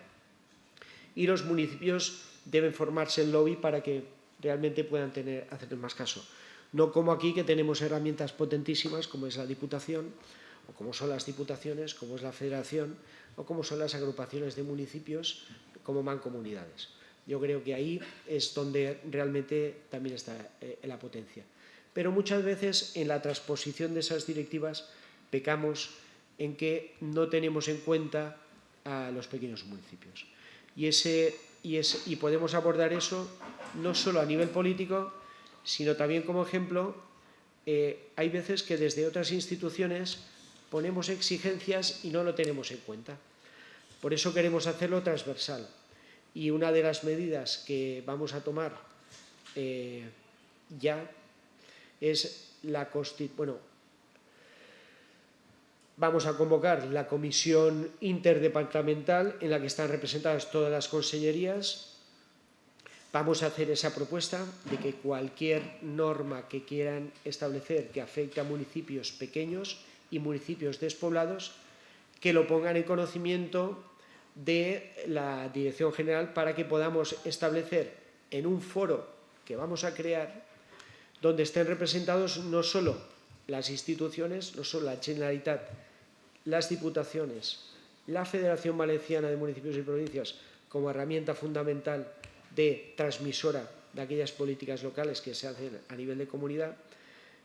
y los municipios deben formarse en lobby para que realmente puedan hacer más caso. No como aquí, que tenemos herramientas potentísimas como es la Diputación, o como son las diputaciones, como es la Federación, o como son las agrupaciones de municipios como mancomunidades. Yo creo que ahí es donde realmente también está la potencia. Pero muchas veces en la transposición de esas directivas pecamos en que no tenemos en cuenta a los pequeños municipios. Y podemos abordar eso no solo a nivel político, sino también como ejemplo. Hay veces que desde otras instituciones ponemos exigencias y no lo tenemos en cuenta. Por eso queremos hacerlo transversal. Y una de las medidas que vamos a tomar ya es vamos a convocar la comisión interdepartamental en la que están representadas todas las consellerías. Vamos a hacer esa propuesta de que cualquier norma que quieran establecer que afecte a municipios pequeños y municipios despoblados, que lo pongan en conocimiento de la Dirección General para que podamos establecer en un foro que vamos a crear donde estén representados no solo las instituciones, no solo la Generalitat, las diputaciones, la Federación Valenciana de Municipios y Provincias como herramienta fundamental de transmisora de aquellas políticas locales que se hacen a nivel de comunidad,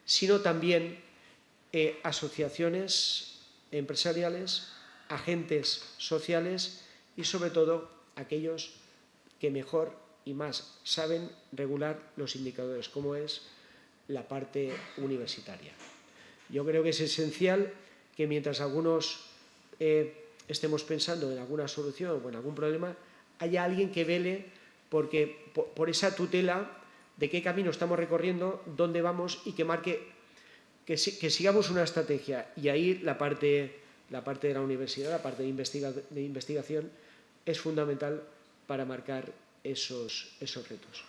sino también asociaciones empresariales, agentes sociales y, sobre todo, aquellos que mejor y más saben regular los indicadores, como es la parte universitaria. Yo creo que es esencial que mientras algunos estemos pensando en alguna solución o en algún problema, haya alguien que vele por esa tutela de qué camino estamos recorriendo, dónde vamos, y que marque, que sigamos una estrategia. Y ahí la parte de la universidad, la parte de investigación, es fundamental para marcar esos retos.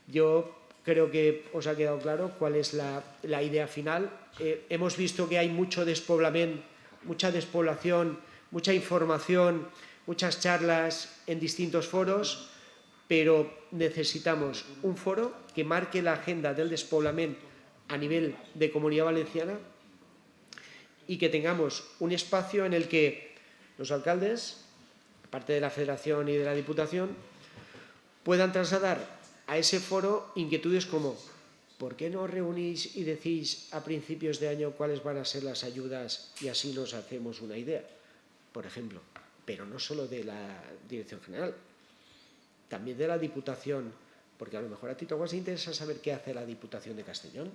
Yo creo que os ha quedado claro cuál es la idea final. Hemos visto que hay mucho despoblamiento, mucha despoblación, mucha información, muchas charlas en distintos foros, pero necesitamos un foro que marque la agenda del despoblamiento a nivel de Comunidad Valenciana y que tengamos un espacio en el que los alcaldes, aparte de la Federación y de la Diputación, puedan trasladar a ese foro inquietudes como ¿por qué no os reunís y decís a principios de año cuáles van a ser las ayudas y así nos hacemos una idea? Por ejemplo, pero no solo de la Dirección General, también de la Diputación, porque a lo mejor a ti te interesa saber qué hace la Diputación de Castellón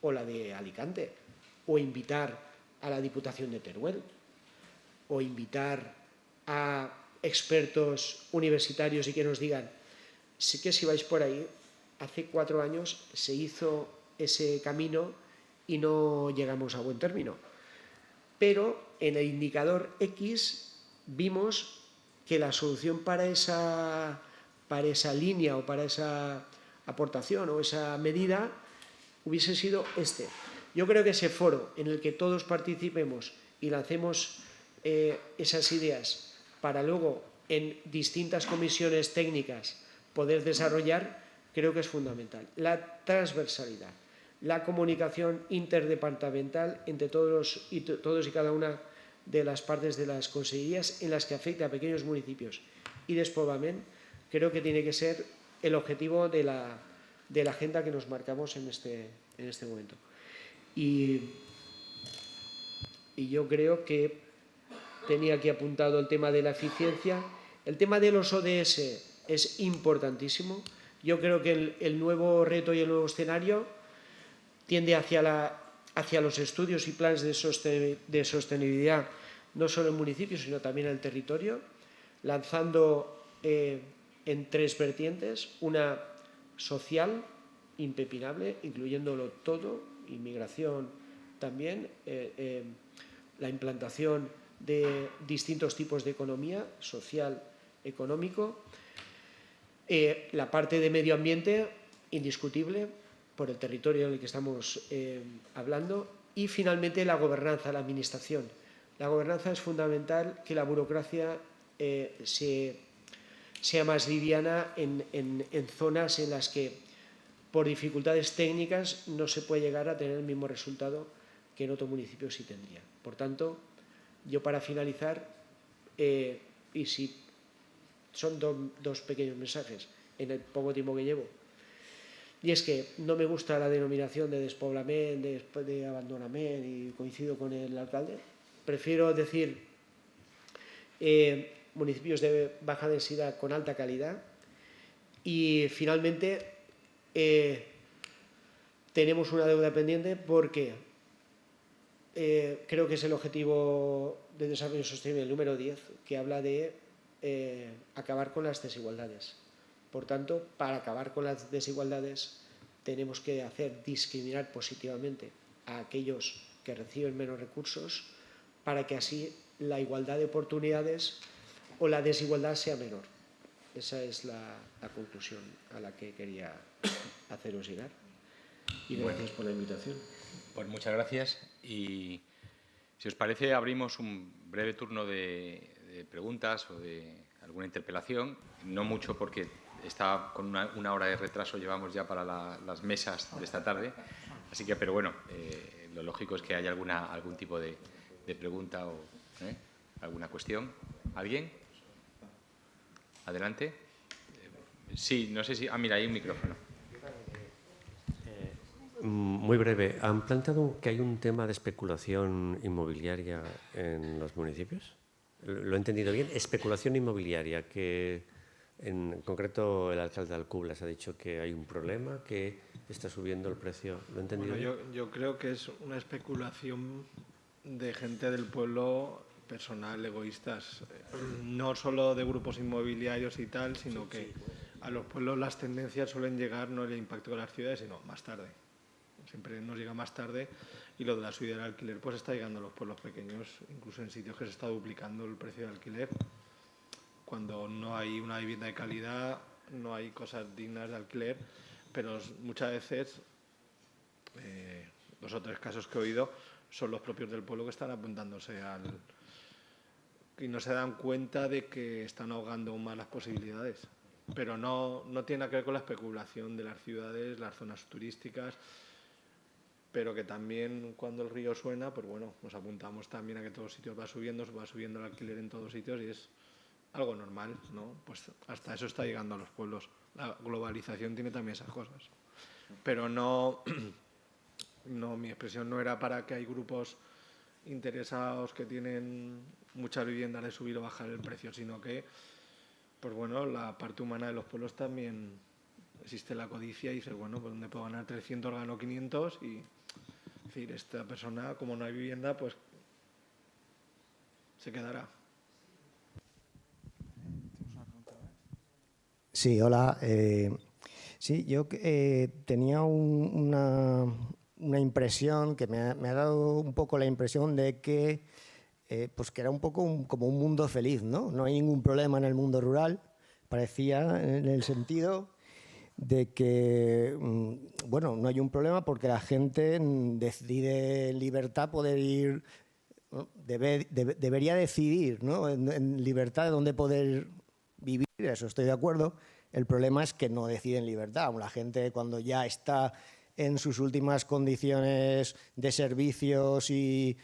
o la de Alicante, o invitar a la Diputación de Teruel, o invitar a expertos universitarios y que nos digan, sí que si vais por ahí, hace 4 años se hizo ese camino y no llegamos a buen término. Pero en el indicador X vimos que la solución para esa línea o para esa aportación o esa medida hubiese sido este. Yo creo que ese foro en el que todos participemos y lancemos esas ideas para luego en distintas comisiones técnicas poder desarrollar, creo que es fundamental. La transversalidad, la comunicación interdepartamental entre todos y cada una de las partes de las consejerías en las que afecta a pequeños municipios y despoblamiento, creo que tiene que ser el objetivo de la agenda que nos marcamos en este momento. Y yo creo que tenía aquí apuntado el tema de la eficiencia. El tema de los ODS es importantísimo. Yo creo que el nuevo reto y el nuevo escenario tiende hacia los estudios y planes de sostenibilidad, no solo en municipios, sino también en el territorio, lanzando en 3 vertientes: una social, impepinable, incluyéndolo todo, inmigración también, la implantación de distintos tipos de economía, social, económico, la parte de medio ambiente, indiscutible, por el territorio en el que estamos hablando, y finalmente la gobernanza, la administración. La gobernanza es fundamental, que la burocracia sea más liviana en zonas en las que por dificultades técnicas no se puede llegar a tener el mismo resultado que en otro municipio sí tendría. Por tanto, yo para finalizar, y si son dos pequeños mensajes en el poco tiempo que llevo, y es que no me gusta la denominación de despoblamiento, de abandonamiento, y coincido con el alcalde. Prefiero decir municipios de baja densidad con alta calidad. Y finalmente tenemos una deuda pendiente porque creo que es el objetivo de desarrollo sostenible, el número 10, que habla de acabar con las desigualdades. Por tanto, para acabar con las desigualdades tenemos que hacer discriminar positivamente a aquellos que reciben menos recursos, para que así la igualdad de oportunidades o la desigualdad sea menor. Esa es la conclusión a la que quería haceros llegar. Y gracias por la invitación. Pues muchas gracias. Y si os parece, abrimos un breve turno de preguntas o de alguna interpelación. No mucho, porque está con una hora de retraso, llevamos ya para las mesas de esta tarde. Así que, pero bueno, lo lógico es que haya algún tipo de pregunta o alguna cuestión. ¿Alguien? Adelante. Sí, no sé si... Ah, mira, hay un micrófono. Muy breve. ¿Han planteado que hay un tema de especulación inmobiliaria en los municipios? ¿Lo he entendido bien? Especulación inmobiliaria, que en concreto el alcalde de Alcublas ha dicho que hay un problema, que está subiendo el precio. ¿Lo he entendido bien? Yo creo que es una especulación de gente del pueblo, personal, egoístas, no solo de grupos inmobiliarios y tal, sino que a los pueblos las tendencias suelen llegar no el impacto de las ciudades, sino más tarde. Siempre nos llega más tarde, y lo de la subida del alquiler pues está llegando a los pueblos pequeños, incluso en sitios que se está duplicando el precio de alquiler. Cuando no hay una vivienda de calidad, no hay cosas dignas de alquiler, pero muchas veces, 2 o 3 casos que he oído, son los propios del pueblo que están apuntándose y no se dan cuenta de que están ahogando aún más las posibilidades. Pero no tiene nada que ver con la especulación de las ciudades, las zonas turísticas, pero que también cuando el río suena, pues bueno, nos apuntamos también a que todos sitios va subiendo el alquiler en todos sitios, y es algo normal, ¿no? Pues hasta eso está llegando a los pueblos. La globalización tiene también esas cosas. Pero no, mi expresión no era para que hay grupos interesados que tienen muchas viviendas de subir o bajar el precio, sino que, pues bueno, la parte humana de los pueblos también existe la codicia, y dices, bueno, pues donde puedo ganar 300 gano 500, y es decir, esta persona, como no hay vivienda, pues se quedará. Sí, hola. Sí, yo tenía una una impresión que me ha dado un poco la impresión de que, pues que era un poco como un mundo feliz, ¿no? No hay ningún problema en el mundo rural, parecía, en el sentido de que, bueno, no hay un problema porque la gente decide en libertad poder ir, ¿no? Debería decidir, ¿no? En libertad de dónde poder vivir, eso estoy de acuerdo. El problema es que no decide en libertad. La gente, cuando ya está en sus últimas condiciones de servicios y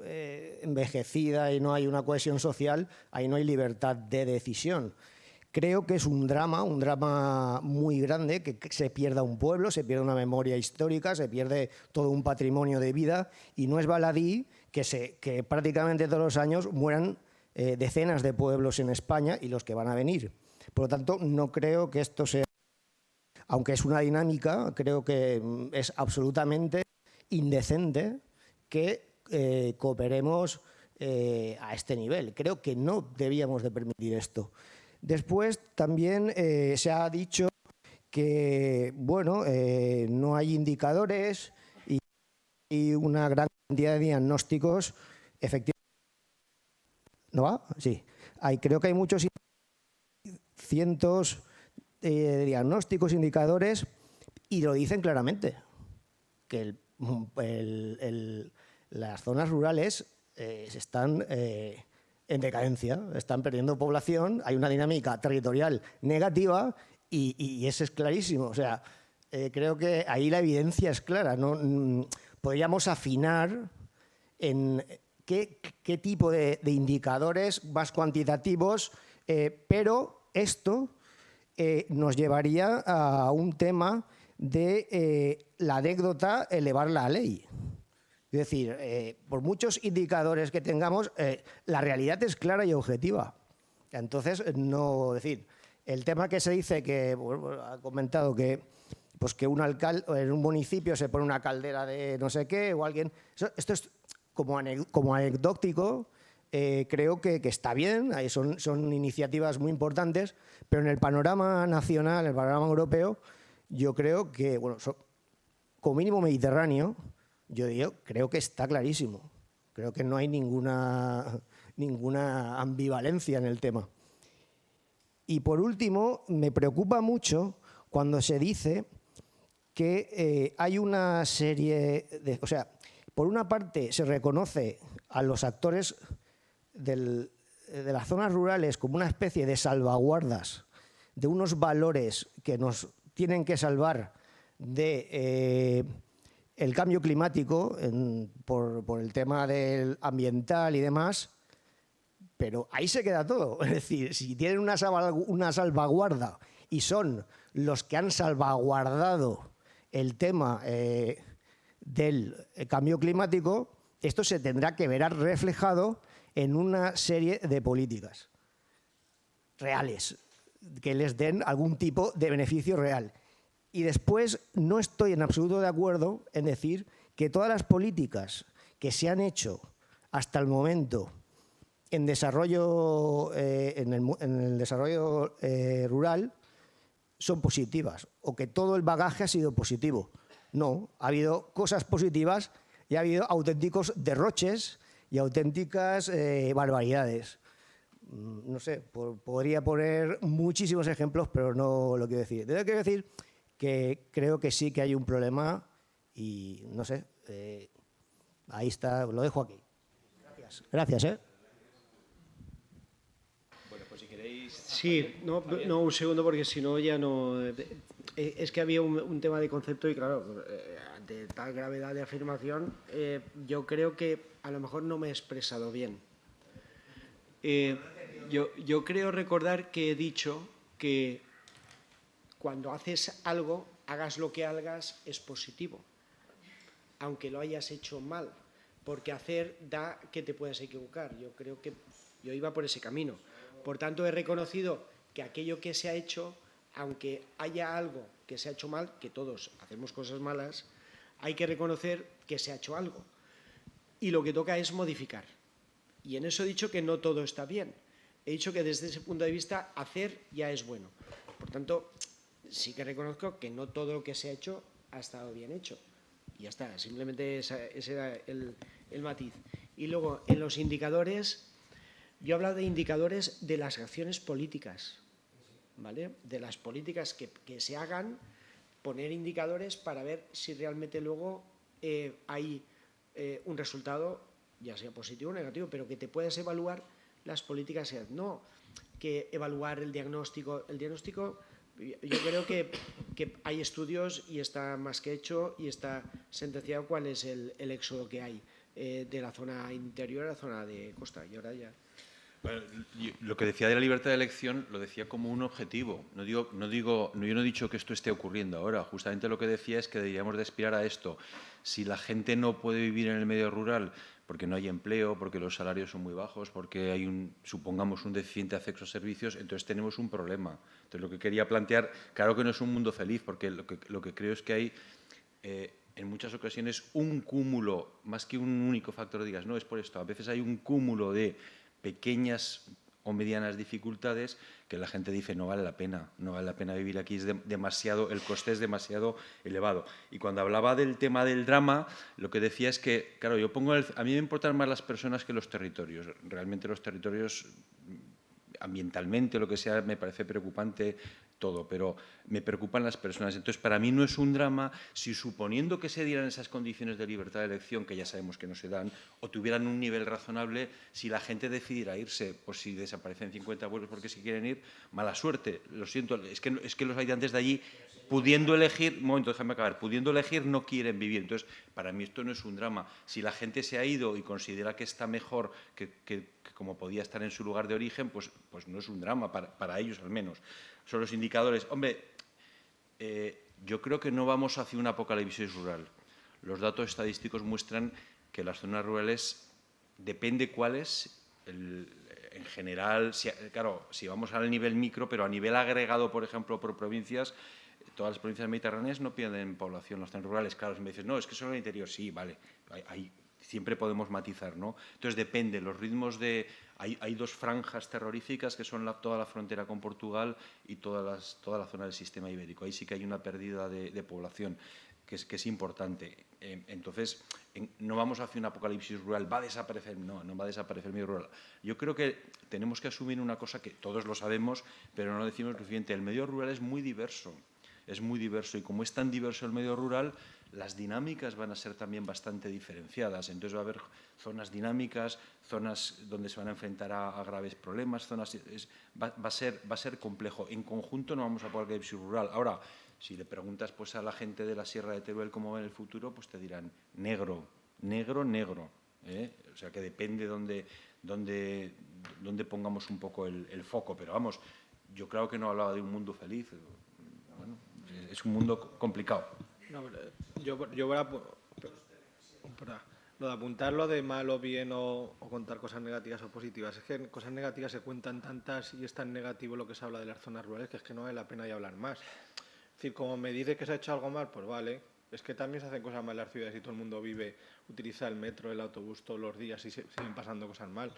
envejecida y no hay una cohesión social, ahí no hay libertad de decisión. Creo que es un drama muy grande, que se pierda un pueblo, se pierde una memoria histórica, se pierde todo un patrimonio de vida, y no es baladí que prácticamente todos los años mueran decenas de pueblos en España y los que van a venir. Por lo tanto, no creo que esto sea, aunque es una dinámica, creo que es absolutamente indecente que cooperemos a este nivel. Creo que no debíamos de permitir esto. Después también se ha dicho que, bueno, no hay indicadores y una gran cantidad de diagnósticos. Efectivamente, ¿no va? Sí. Creo que hay muchos cientos de diagnósticos, indicadores, y lo dicen claramente, que las zonas rurales están en decadencia, están perdiendo población, hay una dinámica territorial negativa y eso es clarísimo. O sea, creo que ahí la evidencia es clara, ¿no? Podríamos afinar en qué tipo de indicadores más cuantitativos, pero esto nos llevaría a un tema de la anécdota elevarla a ley. Es decir, por muchos indicadores que tengamos, la realidad es clara y objetiva. Entonces, no, decir, el tema que se dice, que bueno, ha comentado que, pues que un alcalde en un municipio se pone una caldera de no sé qué o alguien, esto es como anecdótico. Creo que está bien, son iniciativas muy importantes, pero en el panorama nacional, en el panorama europeo, yo creo que, bueno, como mínimo mediterráneo, creo que está clarísimo. Creo que no hay ninguna ambivalencia en el tema. Y por último, me preocupa mucho cuando se dice que hay una serie de... O sea, por una parte se reconoce a los actores de las zonas rurales como una especie de salvaguardas de unos valores que nos tienen que salvar de el cambio climático por el tema del ambiental y demás, pero ahí se queda todo. Es decir, si tienen una salvaguarda y son los que han salvaguardado el tema del cambio climático, esto se tendrá que ver reflejado en una serie de políticas reales que les den algún tipo de beneficio real. Y después no estoy en absoluto de acuerdo en decir que todas las políticas que se han hecho hasta el momento en desarrollo, en el desarrollo rural son positivas o que todo el bagaje ha sido positivo. No, ha habido cosas positivas y ha habido auténticos derroches y auténticas barbaridades. No sé, podría poner muchísimos ejemplos, pero no lo quiero decir. Quiero decir que creo que sí que hay un problema y no sé, ahí está, lo dejo aquí. Gracias. Gracias, Bueno, pues si queréis... Sí, no, un segundo, porque si no ya no... Es que había un tema de concepto y claro, de tal gravedad de afirmación, yo creo que a lo mejor no me he expresado bien. Yo creo recordar que he dicho que cuando haces algo, hagas lo que hagas, es positivo, aunque lo hayas hecho mal, porque hacer da que te puedas equivocar. Yo creo que yo iba por ese camino. Por tanto, he reconocido que aquello que se ha hecho, aunque haya algo que se ha hecho mal, que todos hacemos cosas malas, hay que reconocer que se ha hecho algo. Y lo que toca es modificar. Y en eso he dicho que no todo está bien. He dicho que desde ese punto de vista hacer ya es bueno. Por tanto, sí que reconozco que no todo lo que se ha hecho ha estado bien hecho. ya está, simplemente ese era el matiz. Y luego, en los indicadores, yo he hablado de indicadores de las acciones políticas, ¿vale? De las políticas que se hagan, poner indicadores para ver si realmente luego hay un resultado, ya sea positivo o negativo, pero que te puedas evaluar las políticas, no que evaluar el diagnóstico. El diagnóstico, yo creo que hay estudios y está más que hecho y está sentenciado cuál es el éxodo que hay de la zona interior a la zona de costa. Y ahora ya... Bueno, lo que decía de la libertad de elección lo decía como un objetivo. Yo no he dicho que esto esté ocurriendo ahora. Justamente lo que decía es que deberíamos de aspirar a esto. Si la gente no puede vivir en el medio rural porque no hay empleo, porque los salarios son muy bajos, porque hay supongamos, un deficiente acceso a servicios, entonces tenemos un problema. Entonces, lo que quería plantear, claro que no es un mundo feliz, porque lo que creo es que hay en muchas ocasiones un cúmulo, más que un único factor, digas, no, es por esto. A veces hay un cúmulo de pequeñas o medianas dificultades que la gente dice no vale la pena vivir aquí, el coste es demasiado elevado. Y cuando hablaba del tema del drama, lo que decía es que, claro, a mí me importan más las personas que los territorios. Realmente los territorios, ambientalmente, lo que sea, me parece preocupante todo, pero me preocupan las personas. Entonces, para mí no es un drama si, suponiendo que se dieran esas condiciones de libertad de elección, que ya sabemos que no se dan, o tuvieran un nivel razonable, si la gente decidiera irse, pues si desaparecen 50 vuelos porque se quieren ir, mala suerte, lo siento, es que los habitantes de allí, pudiendo elegir, un momento, déjame acabar, pudiendo elegir no quieren vivir. Entonces, para mí esto no es un drama. Si la gente se ha ido y considera que está mejor que como podía estar en su lugar de origen, pues no es un drama, para ellos al menos. Son los indicadores. Hombre, yo creo que no vamos hacia un apocalipsis rural. Los datos estadísticos muestran que las zonas rurales, depende cuáles, en general, claro, si vamos al nivel micro, pero a nivel agregado, por ejemplo, por provincias, todas las provincias mediterráneas no pierden población, las zonas rurales. Claro, si me dices, no, es que solo en el interior, sí, vale, siempre podemos matizar, ¿no? Entonces, depende, los ritmos de... Hay dos franjas terroríficas que son toda la frontera con Portugal y toda la zona del sistema ibérico. Ahí sí que hay una pérdida de población que es importante. Entonces, no vamos hacia un apocalipsis rural. ¿Va a desaparecer? No va a desaparecer el medio rural. Yo creo que tenemos que asumir una cosa que todos lo sabemos, pero no lo decimos lo suficiente. El medio rural es muy diverso. Es muy diverso y como es tan diverso el medio rural, las dinámicas van a ser también bastante diferenciadas. Entonces va a haber zonas dinámicas, zonas donde se van a enfrentar a graves problemas, va a ser complejo. En conjunto no vamos a poder apocalipsis rural. Ahora, si le preguntas pues, a la gente de la Sierra de Teruel cómo ven el futuro, pues te dirán negro, negro, negro. O sea que depende dónde pongamos un poco el foco. Pero vamos, yo creo que no hablaba de un mundo feliz. Bueno, es un mundo complicado. No, yo voy a... Lo de apuntarlo de mal o bien o contar cosas negativas o positivas. Es que en cosas negativas se cuentan tantas y es tan negativo lo que se habla de las zonas rurales que es que no vale la pena ya hablar más. Es decir, como me dice que se ha hecho algo mal, pues vale. Es que también se hacen cosas mal en las ciudades y todo el mundo utiliza el metro, el autobús todos los días y siguen pasando cosas mal.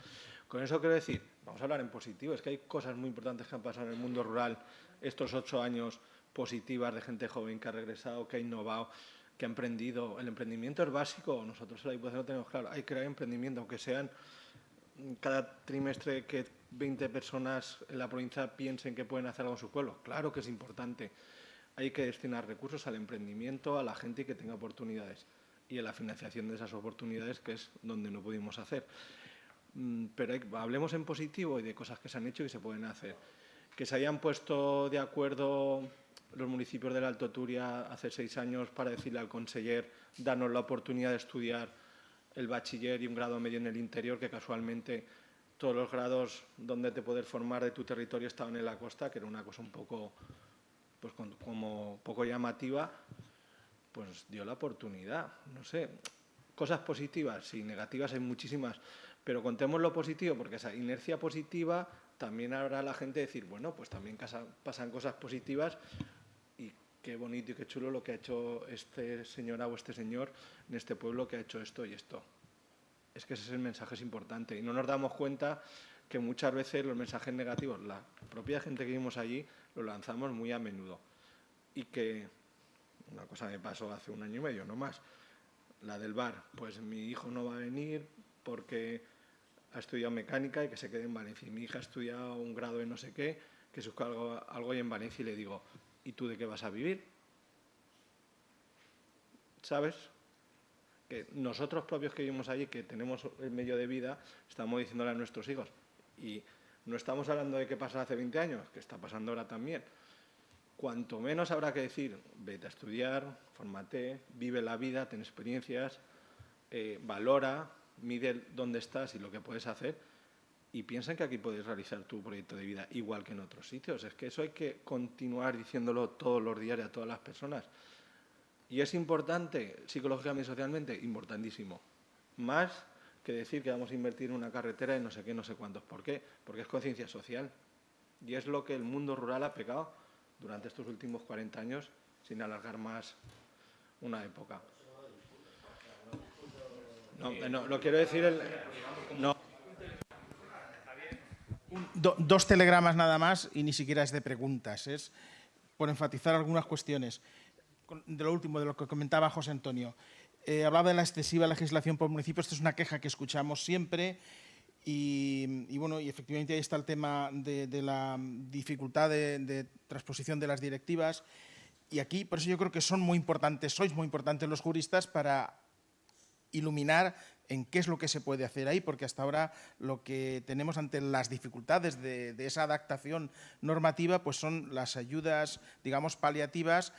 Con eso quiero decir, vamos a hablar en positivo. Es que hay cosas muy importantes que han pasado en el mundo rural estos 8 años positivas de gente joven que ha regresado, que ha innovado, que ha emprendido. El emprendimiento es básico. Nosotros en la Diputación lo tenemos claro. Hay que crear emprendimiento, aunque sean cada trimestre que 20 personas en la provincia piensen que pueden hacer algo en su pueblo. Claro que es importante. Hay que destinar recursos al emprendimiento, a la gente y que tenga oportunidades. Y a la financiación de esas oportunidades, que es donde no pudimos hacer. Pero hablemos en positivo y de cosas que se han hecho y se pueden hacer. Que se hayan puesto de acuerdo los municipios del Alto Turia hace 6 años para decirle al conseller, darnos la oportunidad de estudiar el bachiller y un grado medio en el interior, que casualmente todos los grados donde te puedes formar de tu territorio estaban en la costa, que era una cosa un poco, pues como poco llamativa, pues dio la oportunidad. No sé, cosas positivas y negativas hay muchísimas, pero contemos lo positivo, porque esa inercia positiva también habrá la gente decir, bueno, pues también pasan cosas positivas y qué bonito y qué chulo lo que ha hecho este señora o este señor en este pueblo que ha hecho esto y esto. Es que ese es el mensaje, es importante. Y no nos damos cuenta que muchas veces los mensajes negativos, la propia gente que vivimos allí, los lanzamos muy a menudo. Y que una cosa me pasó hace 1 año y medio, no más. la del bar, pues mi hijo no va a venir porque ha estudiado mecánica y que se quede en Valencia. Y mi hija ha estudiado un grado en no sé qué, que busca algo ahí en Valencia, y le digo, ¿y tú de qué vas a vivir? ¿Sabes? Que nosotros propios que vivimos allí, que tenemos el medio de vida, estamos diciéndole a nuestros hijos. Y no estamos hablando de qué pasa hace 20 años, que está pasando ahora también. Cuanto menos habrá que decir, vete a estudiar, fórmate, vive la vida, ten experiencias, valora, mide dónde estás y lo que puedes hacer, y piensa que aquí puedes realizar tu proyecto de vida igual que en otros sitios. Es que eso hay que continuar diciéndolo todos los días a todas las personas. Y es importante, psicológicamente y socialmente, importantísimo. Más que decir que vamos a invertir en una carretera de no sé qué, no sé cuántos. ¿Por qué? Porque es conciencia social. Y es lo que el mundo rural ha pecado durante estos últimos 40 años, sin alargar más una época. No quiero decir no. Dos telegramas nada más, y ni siquiera es de preguntas, es por enfatizar algunas cuestiones. De lo último, de lo que comentaba José Antonio. Hablaba de la excesiva legislación por municipios. Esto es una queja que escuchamos siempre, y bueno, y efectivamente ahí está el tema de la dificultad de transposición de las directivas. Y aquí, por eso yo creo que sois muy importantes los juristas para iluminar en qué es lo que se puede hacer ahí, porque hasta ahora lo que tenemos ante las dificultades de esa adaptación normativa pues son las ayudas, digamos, paliativas,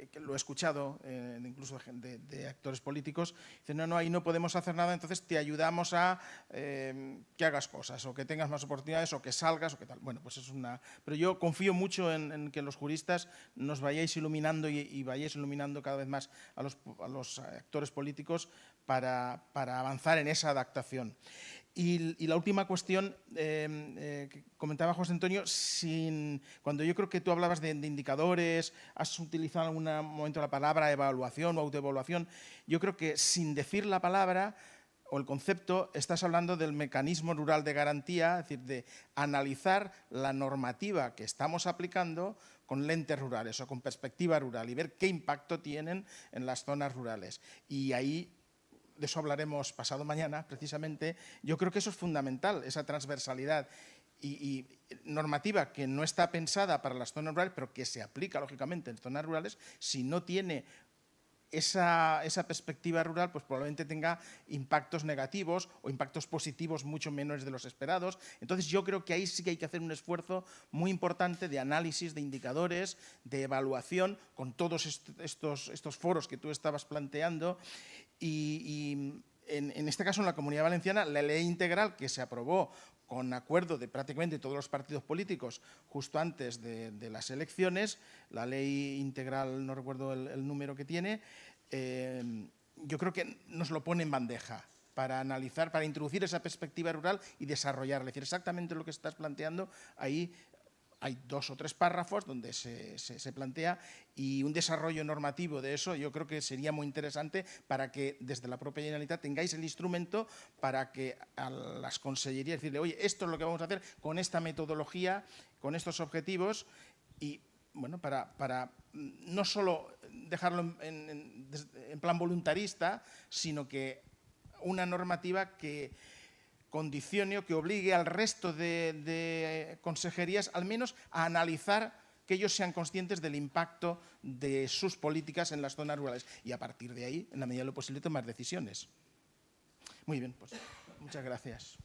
que lo he escuchado incluso de actores políticos. Dicen, no, ahí no podemos hacer nada, entonces te ayudamos a que hagas cosas, o que tengas más oportunidades, o que salgas, o que tal. Bueno, pues es una... Pero yo confío mucho en que los juristas nos vayáis iluminando y vayáis iluminando cada vez más a los actores políticos para avanzar en esa adaptación. Y la última cuestión que comentaba José Antonio, cuando yo creo que tú hablabas de indicadores, has utilizado en algún momento la palabra evaluación o autoevaluación, yo creo que sin decir la palabra o el concepto estás hablando del mecanismo rural de garantía, es decir, de analizar la normativa que estamos aplicando con lentes rurales o con perspectiva rural y ver qué impacto tienen en las zonas rurales. Y ahí... de eso hablaremos pasado mañana, precisamente. Yo creo que eso es fundamental, esa transversalidad y normativa que no está pensada para las zonas rurales, pero que se aplica, lógicamente, en zonas rurales. Si no tiene esa perspectiva rural, pues probablemente tenga impactos negativos o impactos positivos mucho menores de los esperados. Entonces, yo creo que ahí sí que hay que hacer un esfuerzo muy importante de análisis, de indicadores, de evaluación, con todos estos foros que tú estabas planteando. Y en este caso, en la Comunidad Valenciana, la ley integral que se aprobó con acuerdo de prácticamente todos los partidos políticos justo antes de las elecciones, la ley integral, no recuerdo el número que tiene, yo creo que nos lo pone en bandeja para analizar, para introducir esa perspectiva rural y desarrollarla. Es decir, exactamente lo que estás planteando ahí. Hay 2 o 3 párrafos donde se plantea, y un desarrollo normativo de eso yo creo que sería muy interesante para que desde la propia Generalitat tengáis el instrumento para que a las consellerías decirle, oye, esto es lo que vamos a hacer con esta metodología, con estos objetivos, y bueno, para no solo dejarlo en plan voluntarista, sino que una normativa que condicione o que obligue al resto de consejerías al menos a analizar, que ellos sean conscientes del impacto de sus políticas en las zonas rurales y a partir de ahí, en la medida de lo posible, tomar decisiones. Muy bien, pues muchas gracias.